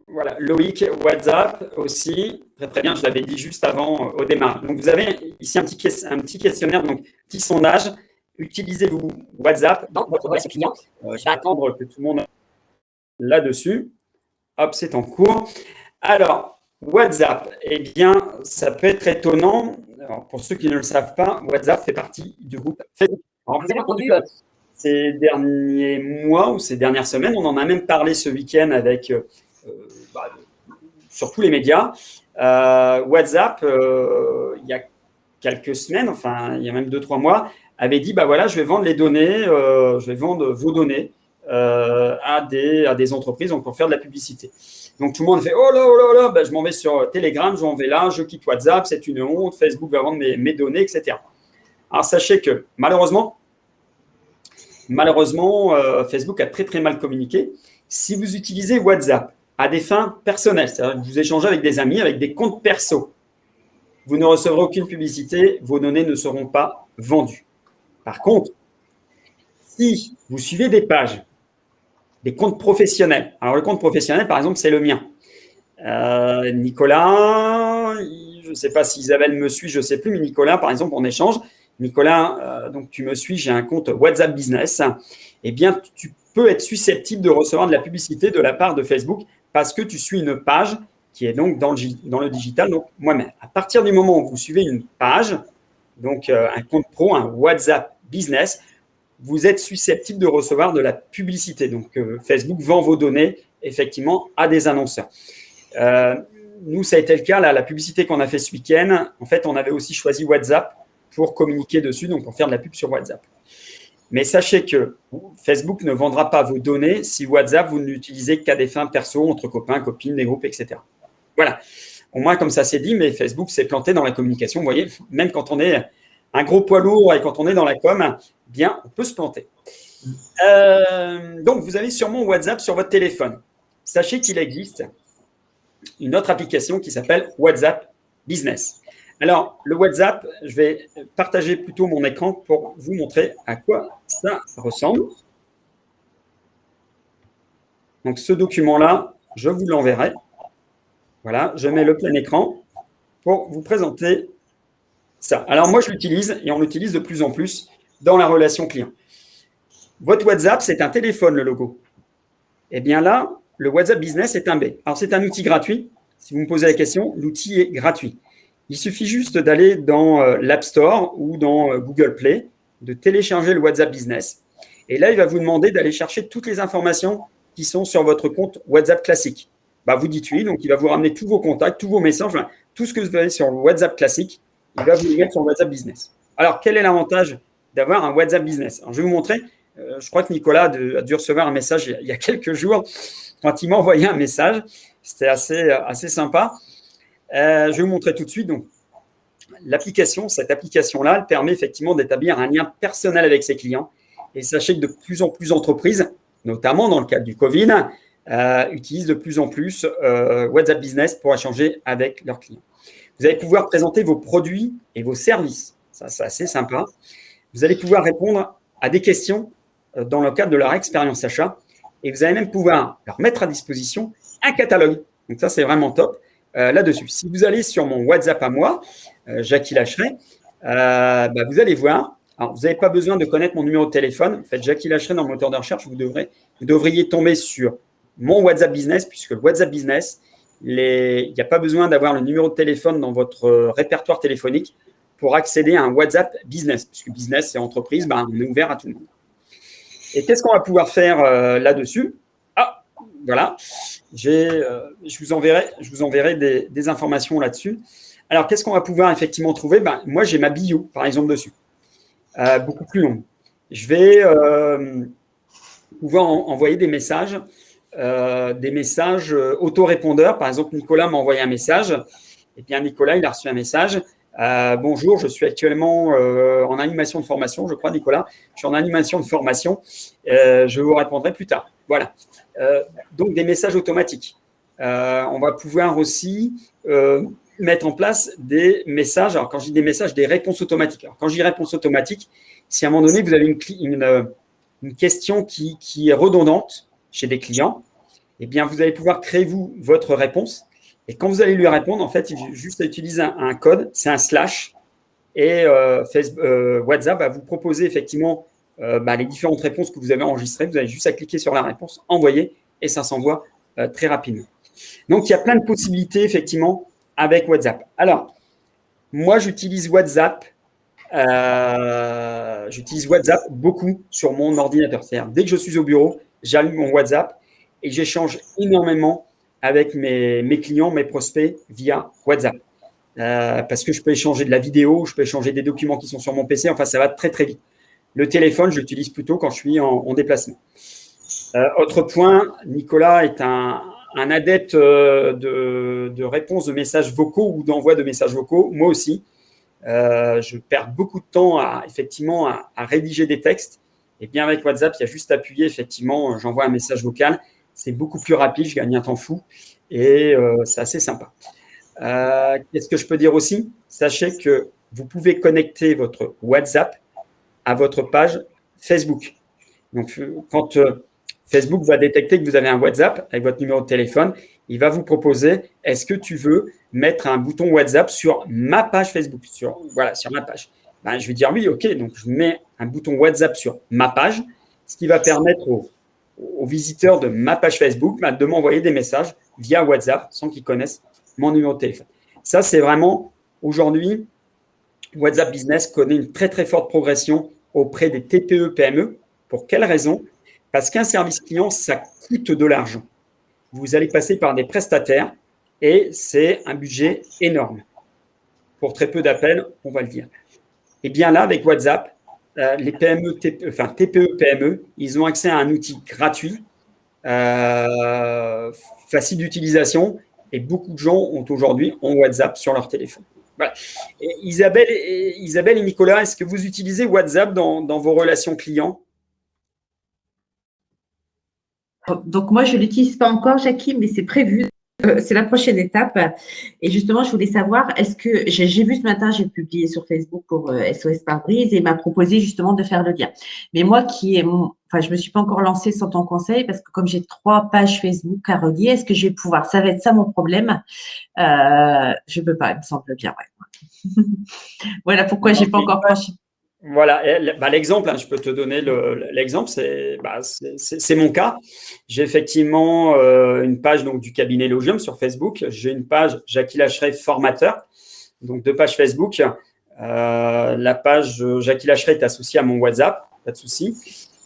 Voilà, Loïc, WhatsApp aussi, très très bien, je l'avais dit juste avant au démarrage. Donc vous avez ici un petit questionnaire, donc petit sondage. Utilisez-vous WhatsApp dans votre relation client? Je vais attendre que tout le monde là-dessus. Hop, c'est en cours. Alors, WhatsApp, eh bien, ça peut être étonnant. Alors, pour ceux qui ne le savent pas, WhatsApp fait partie du groupe Facebook. Alors, vous avez entendu ces derniers mois ou ces dernières semaines, on en a même parlé ce week-end avec sur tous les médias. WhatsApp, il y a quelques semaines, enfin, il y a même 2-3 mois, avait dit, bah voilà, je vais vendre les données, je vais vendre vos données à des entreprises donc pour faire de la publicité. Donc, tout le monde fait « Oh là, oh là, là, ben, je m'en vais sur Telegram, je m'en vais là, je quitte WhatsApp, c'est une honte, Facebook va vendre mes données, etc. » Alors, sachez que malheureusement, Facebook a très, très mal communiqué. Si vous utilisez WhatsApp à des fins personnelles, c'est-à-dire que vous échangez avec des amis, avec des comptes perso, vous ne recevrez aucune publicité, vos données ne seront pas vendues. Par contre, si vous suivez des pages, des comptes professionnels. Alors, le compte professionnel, par exemple, c'est le mien. Nicolas, je ne sais pas si Isabelle me suit, je ne sais plus, mais Nicolas, par exemple, on échange. Nicolas, donc tu me suis, j'ai un compte WhatsApp Business. Eh bien, tu peux être susceptible de recevoir de la publicité de la part de Facebook parce que tu suis une page qui est donc dans le digital, donc moi-même. À partir du moment où vous suivez une page, donc un compte pro, un WhatsApp Business, vous êtes susceptible de recevoir de la publicité. Donc, Facebook vend vos données, effectivement, à des annonceurs. Nous, ça a été le cas, là, la publicité qu'on a fait ce week-end. En fait, on avait aussi choisi WhatsApp pour communiquer dessus, donc pour faire de la pub sur WhatsApp. Mais sachez que Facebook ne vendra pas vos données si WhatsApp, vous ne l'utilisez qu'à des fins perso, entre copains, copines, des groupes, etc. Voilà. Au moins, comme ça c'est dit, mais Facebook s'est planté dans la communication. Vous voyez, même quand on est un gros poids lourd et quand on est dans la com, bien, on peut se planter. Donc, vous avez sûrement WhatsApp sur votre téléphone. Sachez qu'il existe une autre application qui s'appelle WhatsApp Business. Alors, le WhatsApp, je vais partager plutôt mon écran pour vous montrer à quoi ça ressemble. Donc, ce document-là, je vous l'enverrai. Voilà, je mets le plein écran pour vous présenter ça. Alors, moi, je l'utilise et on l'utilise de plus en plus dans la relation client. Votre WhatsApp, c'est un téléphone, le logo. Eh bien là, le WhatsApp Business est un B. Alors, c'est un outil gratuit. Si vous me posez la question, l'outil est gratuit. Il suffit juste d'aller dans l'App Store ou dans Google Play, de télécharger le WhatsApp Business. Et là, il va vous demander d'aller chercher toutes les informations qui sont sur votre compte WhatsApp classique. Bah, vous dites oui, donc il va vous ramener tous vos contacts, tous vos messages, tout ce que vous avez sur le WhatsApp classique, il va vous le mettre sur le WhatsApp Business. Alors, quel est l'avantage d'avoir un WhatsApp Business? Alors, je vais vous montrer. Je crois que Nicolas a dû recevoir un message il y a quelques jours quand il m'a envoyé un message. C'était assez sympa. Je vais vous montrer tout de suite. Donc, cette application-là, elle permet effectivement d'établir un lien personnel avec ses clients. Et sachez que de plus en plus d'entreprises, notamment dans le cadre du Covid, utilisent de plus en plus WhatsApp Business pour échanger avec leurs clients. Vous allez pouvoir présenter vos produits et vos services. Ça, c'est assez sympa. Vous allez pouvoir répondre à des questions dans le cadre de leur expérience achat. Et vous allez même pouvoir leur mettre à disposition un catalogue. Donc ça, c'est vraiment top là-dessus. Si vous allez sur mon WhatsApp à moi, Jackie Lacheret, vous allez voir. Alors, vous n'avez pas besoin de connaître mon numéro de téléphone. Faites Jackie Lacheret dans le moteur de recherche. Vous devriez tomber sur mon WhatsApp Business, puisque le WhatsApp Business, il n'y a pas besoin d'avoir le numéro de téléphone dans votre répertoire téléphonique pour accéder à un WhatsApp Business, puisque business, c'est entreprise, on est ouvert à tout le monde. Et qu'est-ce qu'on va pouvoir faire là-dessus? Ah, voilà. Je vous enverrai des informations là-dessus. Alors, qu'est-ce qu'on va pouvoir effectivement trouver? Moi, j'ai ma bio, par exemple, dessus. Beaucoup plus longue. Je vais pouvoir envoyer des messages autorépondeurs. Par exemple, Nicolas m'a envoyé un message. Et bien, Nicolas, il a reçu un message. Bonjour, je suis actuellement en animation de formation, je crois, Nicolas. Je suis en animation de formation. Je vous répondrai plus tard. Voilà. Donc, des messages automatiques. On va pouvoir aussi mettre en place des messages. Alors, quand je dis des messages, des réponses automatiques. Alors, quand je dis réponse automatique, si à un moment donné, vous avez une question qui est redondante chez des clients, eh bien, vous allez pouvoir créer, votre réponse. Et quand vous allez lui répondre, en fait, il faut juste utiliser un code, c'est un / et WhatsApp va vous proposer effectivement les différentes réponses que vous avez enregistrées. Vous avez juste à cliquer sur la réponse, envoyer, et ça s'envoie très rapidement. Donc, il y a plein de possibilités, effectivement, avec WhatsApp. Alors, moi, j'utilise WhatsApp beaucoup sur mon ordinateur. C'est-à-dire, dès que je suis au bureau, j'allume mon WhatsApp et j'échange énormément avec mes clients, mes prospects via WhatsApp. Parce que je peux échanger de la vidéo, je peux échanger des documents qui sont sur mon PC. Enfin, ça va très, très vite. Le téléphone, je l'utilise plutôt quand je suis en déplacement. Autre point, Nicolas est un adepte de réponse de messages vocaux ou d'envoi de messages vocaux. Moi aussi, je perds beaucoup de temps à rédiger des textes. Et bien, avec WhatsApp, il y a juste à appuyer. Effectivement, j'envoie un message vocal. C'est beaucoup plus rapide, je gagne un temps fou et c'est assez sympa. Qu'est-ce que je peux dire aussi? Sachez que vous pouvez connecter votre WhatsApp à votre page Facebook. Donc, quand Facebook va détecter que vous avez un WhatsApp avec votre numéro de téléphone, il va vous proposer, est-ce que tu veux mettre un bouton WhatsApp sur ma page Facebook, sur ma page. Je vais dire oui, ok, donc je mets un bouton WhatsApp sur ma page, ce qui va permettre aux visiteurs de ma page Facebook de m'envoyer des messages via WhatsApp sans qu'ils connaissent mon numéro de téléphone. Ça, c'est vraiment, aujourd'hui, WhatsApp Business connaît une très, très forte progression auprès des TPE, PME. Pour quelle raison? Parce qu'un service client, ça coûte de l'argent. Vous allez passer par des prestataires et c'est un budget énorme. Pour très peu d'appels, on va le dire. Et bien là, avec WhatsApp, les TPE, PME, ils ont accès à un outil gratuit, facile d'utilisation, et beaucoup de gens ont aujourd'hui WhatsApp sur leur téléphone. Voilà. Et Isabelle et Nicolas, est-ce que vous utilisez WhatsApp dans vos relations clients? Donc, moi, je ne l'utilise pas encore, Jackie, mais c'est prévu C'est la prochaine étape. Et justement, je voulais savoir, est-ce que j'ai vu ce matin, j'ai publié sur Facebook pour SOS Pare-Brise et il m'a proposé justement de faire le lien. Mais moi je me suis pas encore lancée sans ton conseil parce que comme j'ai 3 pages Facebook à relier, est-ce que je vais pouvoir? Ça va être ça mon problème. Je peux pas, il me semble bien. Ouais. Voilà pourquoi j'ai pas encore franchi. Voilà, l'exemple, je peux te donner l'exemple, c'est mon cas. J'ai effectivement une page donc, du cabinet Logium sur Facebook. J'ai une page Jackie Lacheret formateur, donc 2 pages Facebook. La page Jackie Lacheret est associée à mon WhatsApp, pas de souci.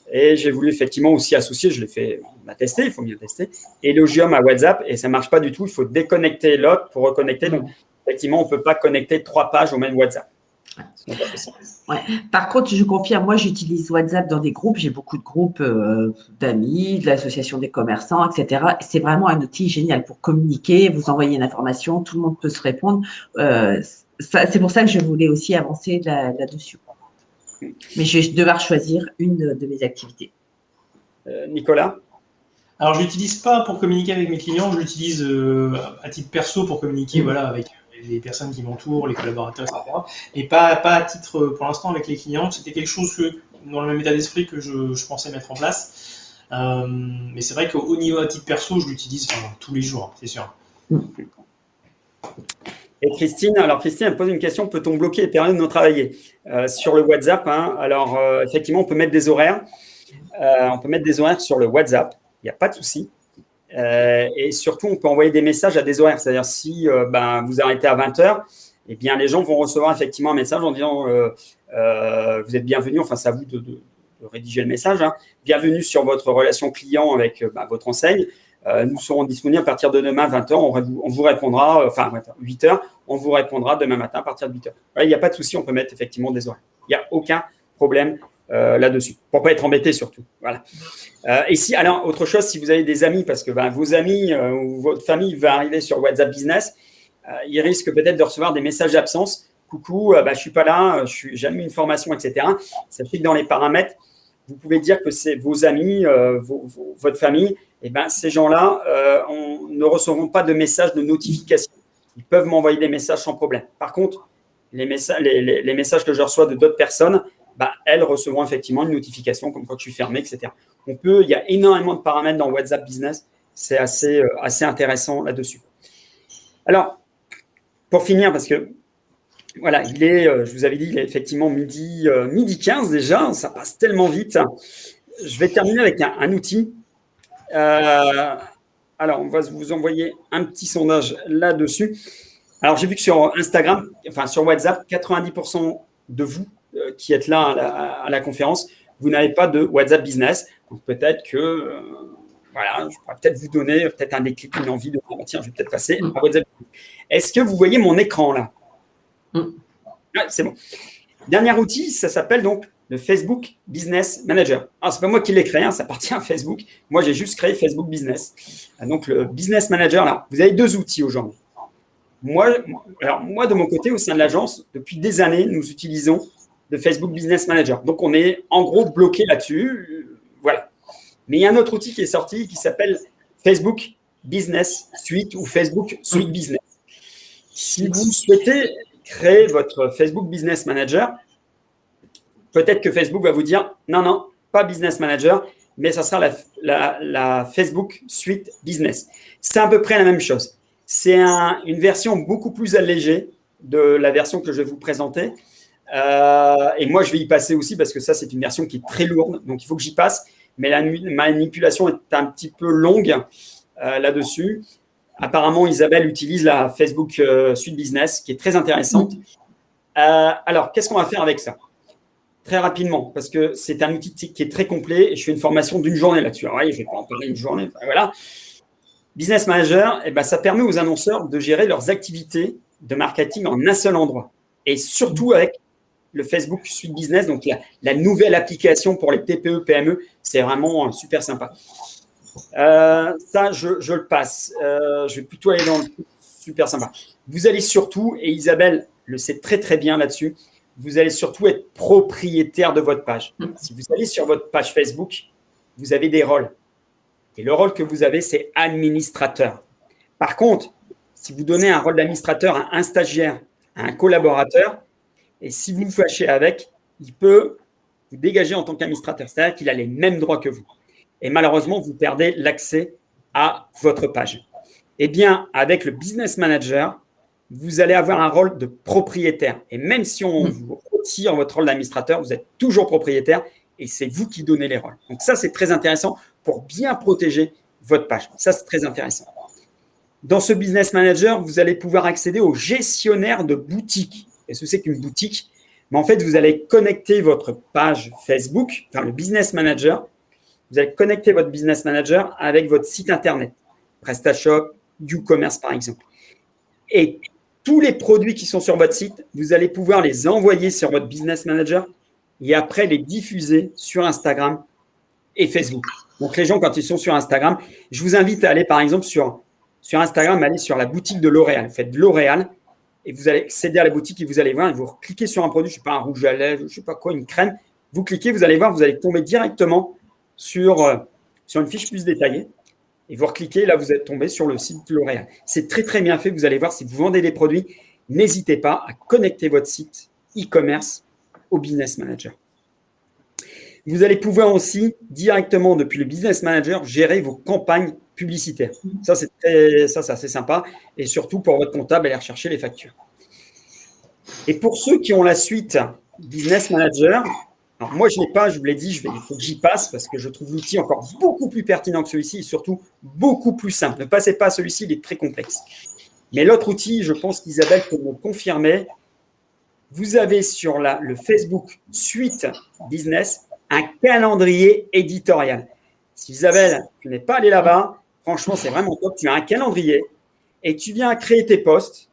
Et j'ai voulu effectivement aussi associer, je l'ai fait, on a testé, il faut bien tester, et Logium à WhatsApp, et ça ne marche pas du tout. Il faut déconnecter l'autre pour reconnecter. Donc, effectivement, on ne peut pas connecter 3 pages au même WhatsApp. Ouais. Par contre, je confirme, moi j'utilise WhatsApp dans des groupes, j'ai beaucoup de groupes d'amis, de l'association des commerçants, etc. C'est vraiment un outil génial pour communiquer, vous envoyer une information, tout le monde peut se répondre. C'est pour ça que je voulais aussi avancer là-dessus. Mais je vais devoir choisir une de mes activités. Nicolas? Alors, je l'utilise pas pour communiquer avec mes clients, je l'utilise à titre perso pour communiquer avec les personnes qui m'entourent, les collaborateurs, etc. Et pas à titre, pour l'instant, avec les clients. C'était quelque chose dans le même état d'esprit que je pensais mettre en place. Mais c'est vrai qu'au niveau à titre perso, je l'utilise tous les jours, c'est sûr. Et Christine, elle pose une question, peut-on bloquer les périodes non travaillées sur le WhatsApp? Alors, effectivement, on peut mettre des horaires. On peut mettre des horaires sur le WhatsApp, il n'y a pas de souci. Et surtout, on peut envoyer des messages à des horaires. C'est-à-dire, si vous arrêtez à 20h, eh bien, les gens vont recevoir effectivement un message en disant vous êtes bienvenus, enfin, c'est à vous de rédiger le message. Bienvenue sur votre relation client avec votre enseigne. Nous serons disponibles à partir de demain 20h. On vous répondra, 8h, on vous répondra demain matin à partir de 8h. Il n'y a pas de souci, on peut mettre effectivement des horaires. Il n'y a aucun problème là-dessus, pour ne pas être embêté surtout. Voilà. Et alors, autre chose, si vous avez des amis, parce que vos amis ou votre famille va arriver sur WhatsApp Business, ils risquent peut-être de recevoir des messages d'absence. Coucou, je ne suis pas là, j'ai mis une formation, etc. Sachez que dans les paramètres, vous pouvez dire que c'est vos amis, votre famille, et ces gens-là ne recevront pas de messages de notification. Ils peuvent m'envoyer des messages sans problème. Par contre, les messages que je reçois de d'autres personnes, elles recevront effectivement une notification comme quand je suis fermé, etc. Il y a énormément de paramètres dans WhatsApp Business. C'est assez intéressant là-dessus. Alors, pour finir, parce que voilà, je vous avais dit, il est effectivement midi 15 déjà, ça passe tellement vite. Je vais terminer avec un outil. Alors, on va vous envoyer un petit sondage là-dessus. Alors, j'ai vu que sur Instagram, sur WhatsApp, 90% de vous qui êtes là à la conférence, vous n'avez pas de WhatsApp Business. Donc, peut-être que, je pourrais peut-être vous donner peut-être un déclic, une envie de tiens, je vais peut-être passer à WhatsApp. Est-ce que vous voyez mon écran là? C'est bon. Dernier outil, ça s'appelle donc le Facebook Business Manager. Alors, ce n'est pas moi qui l'ai créé, ça appartient à Facebook. Moi, j'ai juste créé Facebook Business. Donc, le Business Manager, là, vous avez 2 outils aujourd'hui. Moi, de mon côté, au sein de l'agence, depuis des années, nous utilisons le Facebook Business Manager. Donc, on est en gros bloqué là-dessus. Voilà. Mais il y a un autre outil qui est sorti qui s'appelle Facebook Business Suite ou Facebook Suite Business. Si vous souhaitez créer votre Facebook Business Manager, peut-être que Facebook va vous dire non, pas Business Manager, mais ça sera la Facebook Suite Business. C'est à peu près la même chose. C'est une version beaucoup plus allégée de la version que je vais vous présenter. Et moi, je vais y passer aussi parce que ça, c'est une version qui est très lourde. Donc, il faut que j'y passe. Mais la manipulation est un petit peu longue là-dessus. Apparemment, Isabelle utilise la Facebook Suite Business, qui est très intéressante. Alors, qu'est-ce qu'on va faire avec ça? Très rapidement, parce que c'est un outil qui est très complet et je fais une formation d'une journée là-dessus. Alors, je ne vais pas en parler une journée. Voilà. Business Manager, ça permet aux annonceurs de gérer leurs activités de marketing en un seul endroit. Et surtout avec le Facebook Suite Business, donc la nouvelle application pour les TPE, PME, c'est vraiment super sympa. Ça, je le passe. Je vais plutôt aller dans le super sympa. Vous allez surtout, et Isabelle le sait très très bien là-dessus, vous allez surtout être propriétaire de votre page. Si vous allez sur votre page Facebook, vous avez des rôles. Et le rôle que vous avez, c'est administrateur. Par contre, si vous donnez un rôle d'administrateur à un stagiaire, à un collaborateur, et si vous vous fâchez avec, il peut vous dégager en tant qu'administrateur. C'est-à-dire qu'il a les mêmes droits que vous. Et malheureusement, vous perdez l'accès à votre page. Eh bien, avec le business manager, vous allez avoir un rôle de propriétaire. Et même si on vous retire votre rôle d'administrateur, vous êtes toujours propriétaire et c'est vous qui donnez les rôles. Donc ça, c'est très intéressant pour bien protéger votre page. Ça, c'est très intéressant. Dans ce business manager, vous allez pouvoir accéder au gestionnaire de boutique. Qu'est-ce que c'est qu'une boutique? Mais en fait, vous allez connecter votre page Facebook, enfin le business manager. Vous allez connecter votre business manager avec votre site internet, PrestaShop, WooCommerce par exemple. Et tous les produits qui sont sur votre site, vous allez pouvoir les envoyer sur votre business manager et après les diffuser sur Instagram et Facebook. Donc les gens, quand ils sont sur Instagram, je vous invite à aller par exemple sur Instagram, aller sur la boutique de L'Oréal. Vous faites L'Oréal et vous allez accéder à la boutique et vous allez voir, et vous cliquez sur un produit, je ne sais pas, un rouge à lèvres, je ne sais pas quoi, une crème. Vous cliquez, vous allez voir, vous allez tomber directement sur une fiche plus détaillée. Et vous recliquez, là, vous êtes tombé sur le site de L'Oréal. C'est très, très bien fait. Vous allez voir, si vous vendez des produits, n'hésitez pas à connecter votre site e-commerce au Business Manager. Vous allez pouvoir aussi, directement depuis le Business Manager, gérer vos campagnes publicitaires. Ça, c'est assez sympa. Et surtout, pour votre comptable, aller rechercher les factures. Et pour ceux qui ont la suite Business Manager, alors moi, je ne l'ai pas, je vous l'ai dit, il faut que j'y passe parce que je trouve l'outil encore beaucoup plus pertinent que celui-ci et surtout beaucoup plus simple. Ne passez pas à celui-ci, il est très complexe. Mais l'autre outil, je pense qu'Isabelle peut me confirmer, vous avez sur le Facebook Suite Business un calendrier éditorial. Si Isabelle, tu n'es pas allée là-bas, franchement, c'est vraiment top. Tu as un calendrier et tu viens créer tes posts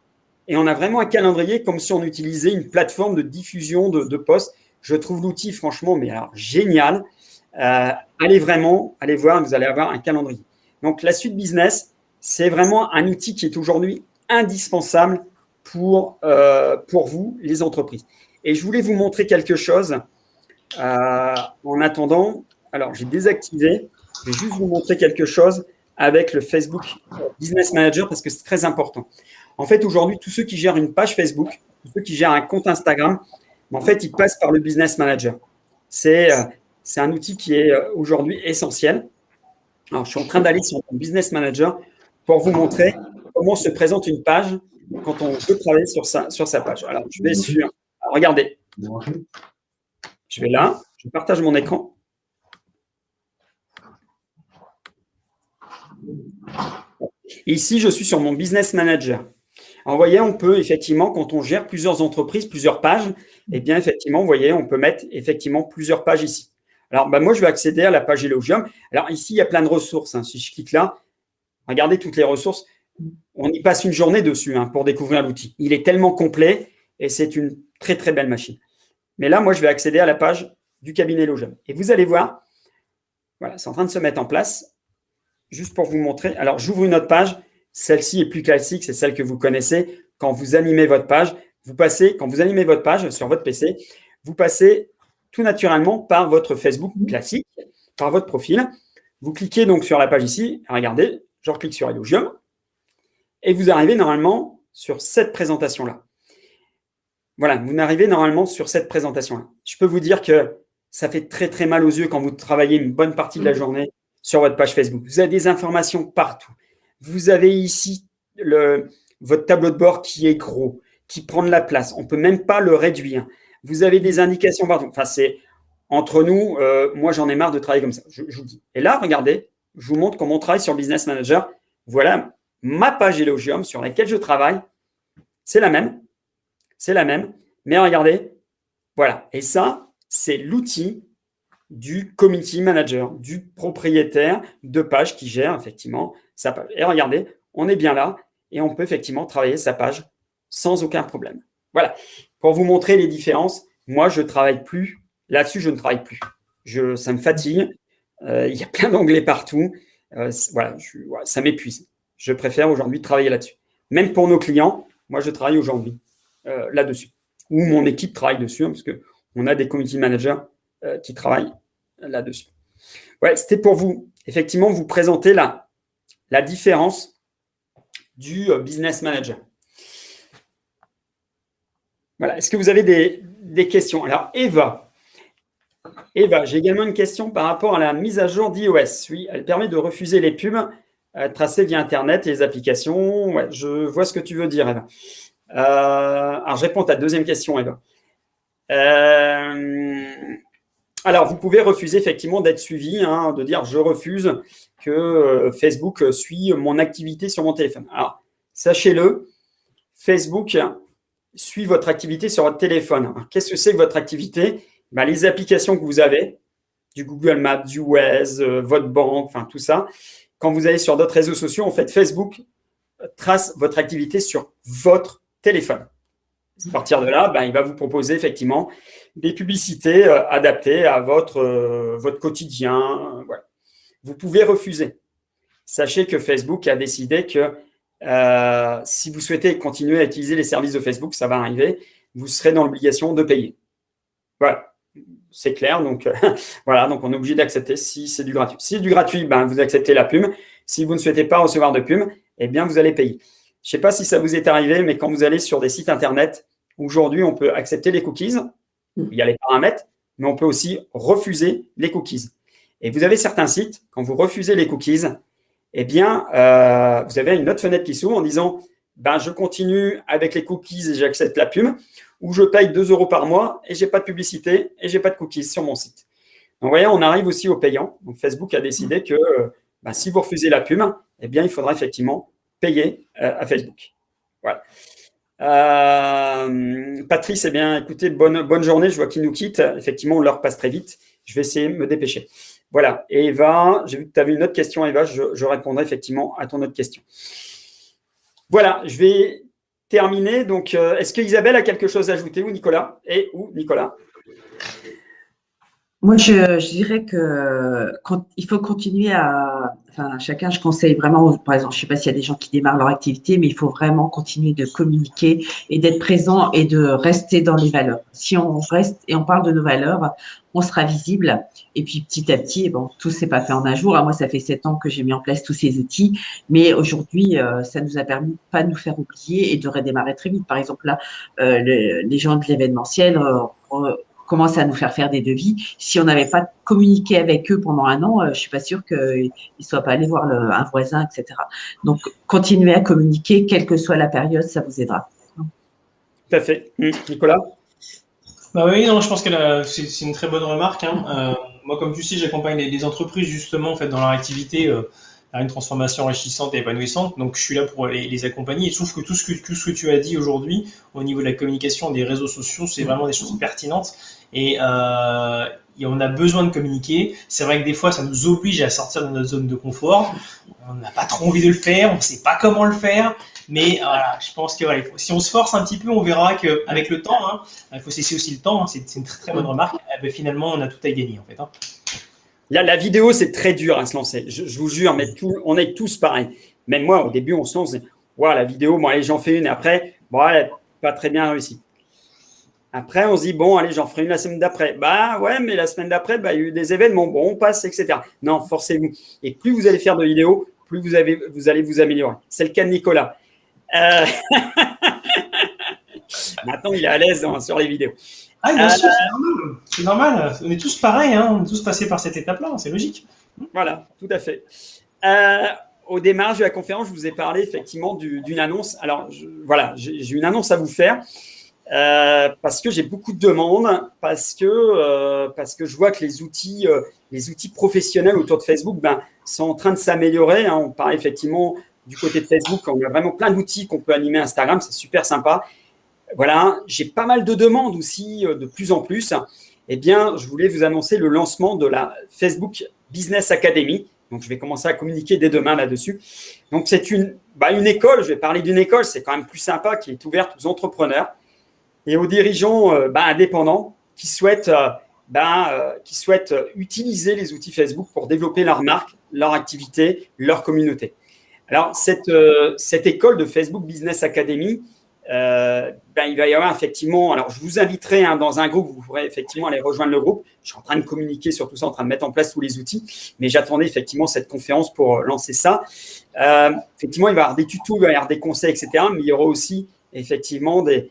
et on a vraiment un calendrier comme si on utilisait une plateforme de diffusion de posts. Je trouve l'outil, franchement, mais alors génial. Allez voir, vous allez avoir un calendrier. Donc, la suite business, c'est vraiment un outil qui est aujourd'hui indispensable pour vous, les entreprises. Et je voulais vous montrer quelque chose en attendant. Alors, j'ai désactivé. Je vais juste vous montrer quelque chose avec le Facebook Business Manager parce que c'est très important. En fait, aujourd'hui, tous ceux qui gèrent une page Facebook, tous ceux qui gèrent un compte Instagram, en fait, ils passent par le Business Manager. C'est un outil qui est aujourd'hui essentiel. Alors, je suis en train d'aller sur mon Business Manager pour vous montrer comment se présente une page quand on veut travailler sur sa page. Alors, je vais sur… Alors, regardez. Je vais là. Je partage mon écran. Ici, je suis sur mon Business Manager. Alors, vous voyez, on peut effectivement, quand on gère plusieurs entreprises, plusieurs pages, eh bien, effectivement, vous voyez, on peut mettre effectivement plusieurs pages ici. Alors, moi, je vais accéder à la page Elogium. Alors, ici, il y a plein de ressources. Si je clique là, regardez toutes les ressources. On y passe une journée dessus pour découvrir l'outil. Il est tellement complet et c'est une très, très belle machine. Mais là, moi, je vais accéder à la page du cabinet Elogium. Et vous allez voir, voilà, c'est en train de se mettre en place. Juste pour vous montrer. Alors, j'ouvre une autre page. Celle-ci est plus classique, c'est celle que vous connaissez. Quand vous animez votre page, quand vous animez votre page sur votre PC, vous passez tout naturellement par votre Facebook classique, par votre profil. Vous cliquez donc sur la page ici. Regardez, je reclique sur Elogium. Et vous arrivez normalement sur cette présentation-là. Voilà, vous arrivez normalement sur cette présentation-là. Je peux vous dire que ça fait très, très mal aux yeux quand vous travaillez une bonne partie de la journée sur votre page Facebook. Vous avez des informations partout. Vous avez ici votre tableau de bord qui est gros, qui prend de la place. On ne peut même pas le réduire. Vous avez des indications partout. Enfin, c'est entre nous, moi, j'en ai marre de travailler comme ça. Je vous dis. Et là, regardez, je vous montre comment on travaille sur Business Manager. Voilà ma page Elogium sur laquelle je travaille. C'est la même. Mais regardez, voilà. Et ça, c'est l'outil du community manager, du propriétaire de page qui gère effectivement sa page. Et regardez, on est bien là et on peut effectivement travailler sa page sans aucun problème. Voilà. Pour vous montrer les différences, moi, je ne travaille plus. Là-dessus, je ne travaille plus. Ça me fatigue. Il y a plein d'onglets partout. Voilà, ça m'épuise. Je préfère aujourd'hui travailler là-dessus. Même pour nos clients, moi, je travaille aujourd'hui là-dessus. Ou mon équipe travaille dessus, parce qu'on a des community managers qui travaillent là-dessus. Ouais, c'était pour vous, effectivement, vous présenter la différence du Business Manager. Voilà. Est-ce que vous avez des questions? Alors, Eva, j'ai également une question par rapport à la mise à jour d'iOS. Oui, elle permet de refuser les pubs tracées via Internet et les applications. Ouais, je vois ce que tu veux dire, Eva. Alors, je réponds à ta deuxième question, Eva. Alors, vous pouvez refuser effectivement d'être suivi, de dire je refuse que Facebook suit mon activité sur mon téléphone. Alors, sachez-le, Facebook suit votre activité sur votre téléphone. Alors, qu'est-ce que c'est que votre activité? Les applications que vous avez, du Google Maps, du Waze, votre banque, enfin tout ça, quand vous allez sur d'autres réseaux sociaux, en fait, Facebook trace votre activité sur votre téléphone. À partir de là, il va vous proposer effectivement des publicités adaptées à votre quotidien. Voilà. Vous pouvez refuser. Sachez que Facebook a décidé que si vous souhaitez continuer à utiliser les services de Facebook, ça va arriver, vous serez dans l'obligation de payer. Voilà, c'est clair. Donc, voilà, donc on est obligé d'accepter si c'est du gratuit. Si c'est du gratuit, vous acceptez la pub. Si vous ne souhaitez pas recevoir de pub, eh bien, vous allez payer. Je ne sais pas si ça vous est arrivé, mais quand vous allez sur des sites Internet, aujourd'hui, on peut accepter les cookies. Il y a les paramètres, mais on peut aussi refuser les cookies. Et vous avez certains sites, quand vous refusez les cookies, eh bien, vous avez une autre fenêtre qui s'ouvre en disant je continue avec les cookies et j'accepte la pub, ou je paye 2 € par mois et je n'ai pas de publicité et je n'ai pas de cookies sur mon site. Donc, vous voyez, on arrive aussi au payant. Donc, Facebook a décidé que si vous refusez la pub, eh bien, il faudra effectivement payer à Facebook. Voilà. Patrice, eh bien, écoutez, bonne journée. Je vois qu'il nous quitte. Effectivement, l'heure passe très vite. Je vais essayer de me dépêcher. Voilà. Et Eva, j'ai vu que tu avais une autre question, Eva. Je répondrai effectivement à ton autre question. Voilà, je vais terminer. Donc, est-ce que Isabelle a quelque chose à ajouter ou Nicolas? Moi, je dirais que il faut continuer chacun, je conseille vraiment, par exemple, je ne sais pas s'il y a des gens qui démarrent leur activité, mais il faut vraiment continuer de communiquer et d'être présent et de rester dans les valeurs. Si on reste et on parle de nos valeurs, on sera visible. Et puis, petit à petit, tout s'est pas fait en un jour. Moi, ça fait 7 ans que j'ai mis en place tous ces outils, mais aujourd'hui, ça nous a permis de pas nous faire oublier et de redémarrer très vite. Par exemple, là, les gens de l'événementiel, commence à nous faire des devis. Si on n'avait pas communiqué avec eux pendant 1 an, je ne suis pas sûre qu'ils ne soient pas allés voir un voisin, etc. Donc, continuez à communiquer, quelle que soit la période, ça vous aidera. Tout à fait. Nicolas? Oui, non, je pense que c'est une très bonne remarque. Moi, comme tu sais, j'accompagne les entreprises justement en fait, dans leur activité à une transformation enrichissante et épanouissante. Donc, je suis là pour les accompagner. Et je trouve que tout ce que tu as dit aujourd'hui au niveau de la communication des réseaux sociaux, c'est vraiment des choses pertinentes. Et on a besoin de communiquer. C'est vrai que des fois, ça nous oblige à sortir de notre zone de confort. On n'a pas trop envie de le faire, on ne sait pas comment le faire. Mais voilà, je pense que si on se force un petit peu, on verra qu'avec le temps, il faut cesser aussi le temps, c'est une très très bonne remarque, finalement, on a tout à gagner en fait. La vidéo, c'est très dur à se lancer. Je vous jure, mais on est tous pareils. Même moi, au début, on se lance. La vidéo, allez, j'en fais une. Et après, elle n'est pas très bien réussie. Après, on se dit, allez, j'en ferai une la semaine d'après. Ouais, mais la semaine d'après, il y a eu des événements. On passe, etc. Non, forcez-vous. Et plus vous allez faire de vidéos, plus vous allez vous améliorer. C'est le cas de Nicolas. Maintenant, il est à l'aise sur les vidéos. Bien sûr, c'est normal. On est tous pareils, on est tous passés par cette étape-là, c'est logique. Voilà, tout à fait. Au démarrage de la conférence, je vous ai parlé effectivement d'une annonce. Alors, j'ai une annonce à vous faire parce que j'ai beaucoup de demandes, parce que je vois que les outils professionnels autour de Facebook sont en train de s'améliorer. On parle effectivement du côté de Facebook, on a vraiment plein d'outils qu'on peut animer Instagram, c'est super sympa. Voilà, j'ai pas mal de demandes aussi, de plus en plus. Eh bien, je voulais vous annoncer le lancement de la Facebook Business Academy. Donc, je vais commencer à communiquer dès demain là-dessus. Donc, c'est une école, je vais parler d'une école, c'est quand même plus sympa, qui est ouverte aux entrepreneurs et aux dirigeants indépendants qui souhaitent utiliser les outils Facebook pour développer leur marque, leur activité, leur communauté. Alors, cette école de Facebook Business Academy, il va y avoir effectivement, alors je vous inviterai dans un groupe, vous pourrez effectivement aller rejoindre le groupe. Je suis en train de communiquer sur tout ça, en train de mettre en place tous les outils, mais j'attendais effectivement cette conférence pour lancer ça. Effectivement, il va y avoir des tutos, il va y avoir des conseils, etc. Mais il y aura aussi effectivement des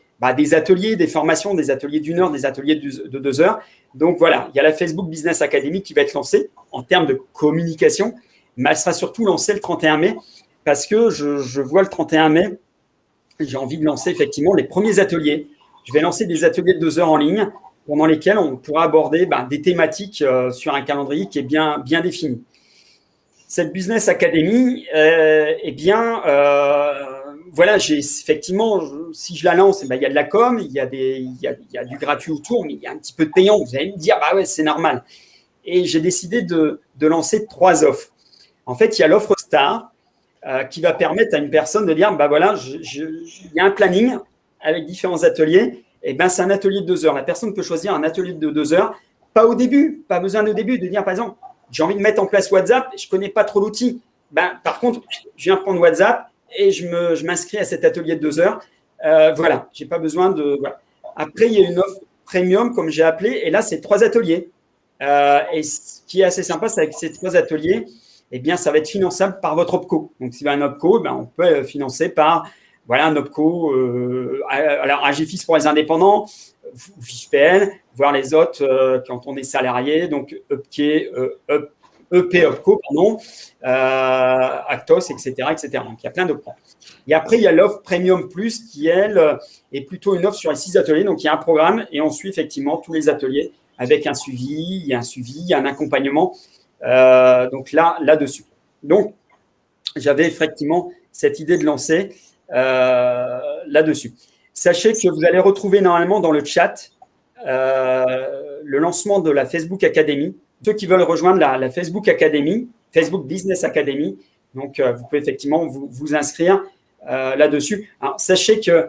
ateliers, des formations, des ateliers d'1 heure, des ateliers de 2 heures. Donc voilà, il y a la Facebook Business Academy qui va être lancée en termes de communication, mais elle sera surtout lancée le 31 mai parce que je vois le 31 mai, j'ai envie de lancer effectivement les premiers ateliers. Je vais lancer des ateliers de 2 heures en ligne pendant lesquels on pourra aborder des thématiques sur un calendrier qui est bien défini. Cette Business Academy, voilà, j'ai effectivement, si je la lance, il y a de la com, il y a du gratuit autour, mais il y a un petit peu de payant. Vous allez me dire, ouais, c'est normal. Et j'ai décidé de lancer 3 offres. En fait, il y a l'offre Star qui va permettre à une personne de dire, voilà, il y a un planning avec différents ateliers. Et c'est un atelier de 2 heures. La personne peut choisir un atelier de 2 heures, pas au début, pas besoin au début de dire, par exemple, j'ai envie de mettre en place WhatsApp, je ne connais pas trop l'outil. Par contre, je viens prendre WhatsApp et je m'inscris à cet atelier de 2 heures. Voilà, je n'ai pas besoin de… Voilà. Après, il y a une offre premium, comme j'ai appelé, et là, c'est 3 ateliers. Et ce qui est assez sympa, c'est avec ces 3 ateliers, ça va être finançable par votre OPCO. Donc, si vous avez un OPCO, on peut financer par un OPCO, alors Agifis pour les indépendants, FIFPL, voire les autres quand on est salarié, donc EP OPCO, Actos, etc., etc. Donc, il y a plein d'OPCO. Et après, il y a l'offre Premium Plus qui, elle, est plutôt une offre sur les 6 ateliers. Donc, il y a un programme et on suit effectivement tous les ateliers avec un suivi, il y a un accompagnement donc là-dessus. Donc, j'avais effectivement cette idée de lancer là-dessus. Sachez que vous allez retrouver normalement dans le chat le lancement de la Facebook Academy. Ceux qui veulent rejoindre la Facebook Academy, Facebook Business Academy, donc vous pouvez effectivement vous inscrire là-dessus. Alors, sachez que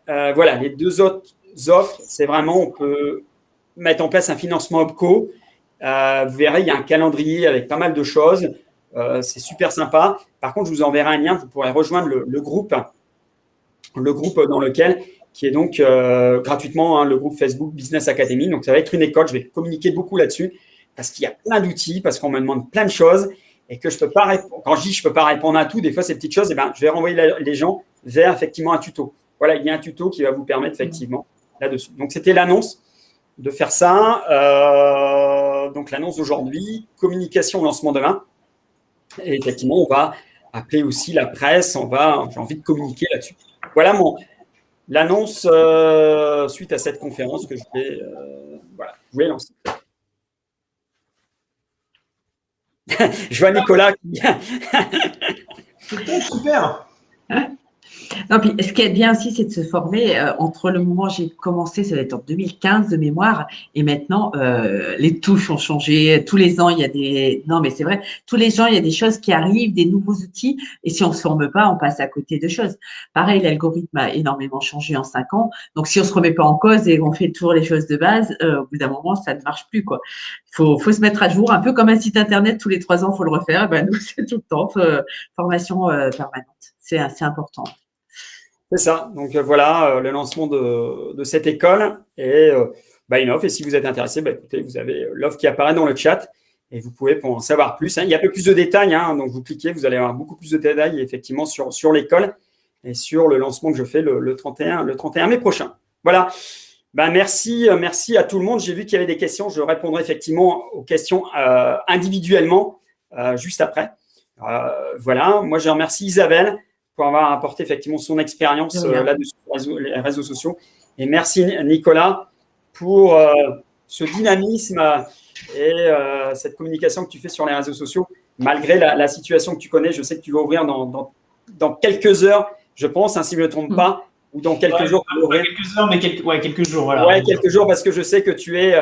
les 2 autres offres, c'est vraiment, on peut mettre en place un financement OPCO. Vous verrez, il y a un calendrier avec pas mal de choses. C'est super sympa. Par contre, je vous enverrai un lien, vous pourrez rejoindre le groupe dans lequel, qui est donc gratuitement le groupe Facebook Business Academy. Donc, ça va être une école. Je vais communiquer beaucoup là-dessus parce qu'il y a plein d'outils, parce qu'on me demande plein de choses et que je peux pas répondre. Quand je dis je peux pas répondre à tout, des fois, ces petites choses, je vais renvoyer les gens vers effectivement un tuto. Voilà, il y a un tuto qui va vous permettre effectivement là-dessus. Donc, c'était l'annonce de faire ça. Donc, l'annonce d'aujourd'hui, communication, lancement demain. Et effectivement, on va appeler aussi la presse. J'ai envie de communiquer là-dessus. Voilà l'annonce suite à cette conférence que je voulais lancer. Je vois Nicolas qui… Super. Non, puis ce qui est bien aussi, c'est de se former entre le moment où j'ai commencé, ça va être en 2015 de mémoire, et maintenant, les touches ont changé. Tous les ans, il y a des… Non, mais c'est vrai, tous les ans, il y a des choses qui arrivent, des nouveaux outils, et si on ne se forme pas, on passe à côté de choses. Pareil, l'algorithme a énormément changé en 5 ans, donc si on ne se remet pas en cause et qu'on fait toujours les choses de base, au bout d'un moment, ça ne marche plus, quoi. Faut se mettre à jour, un peu comme un site internet, tous les 3 ans, il faut le refaire. Nous, c'est tout le temps, formation permanente. C'est important. C'est ça. Donc, le lancement de cette école et une offre. Et si vous êtes intéressé, écoutez, vous avez l'offre qui apparaît dans le chat et vous pouvez en savoir plus. Il y a un peu plus de détails. Donc, vous cliquez, vous allez avoir beaucoup plus de détails effectivement sur l'école et sur le lancement que je fais le 31 mai prochain. Voilà. Merci à tout le monde. J'ai vu qu'il y avait des questions. Je répondrai effectivement aux questions individuellement juste après. Moi, je remercie Isabelle pour avoir apporté effectivement son expérience là-dessus sur les réseaux sociaux. Et merci Nicolas pour ce dynamisme et cette communication que tu fais sur les réseaux sociaux. Malgré la situation que tu connais, je sais que tu vas ouvrir dans quelques heures, je pense, si je ne me trompe pas, ou dans quelques jours. Pas quelques heures, mais quelques jours. Voilà. Ouais, quelques jours, parce que je sais que tu es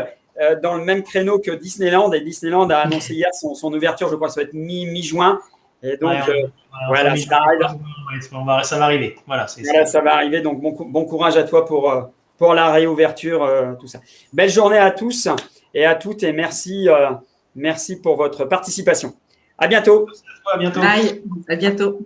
dans le même créneau que Disneyland. Et Disneyland a annoncé hier son ouverture, je crois que ça va être mi-juin. Et donc, ça va arriver. Ça va arriver. Donc, bon courage à toi pour la réouverture, tout ça. Belle journée à tous et à toutes. Et merci pour votre participation. À bientôt. À bientôt. Bye. À bientôt.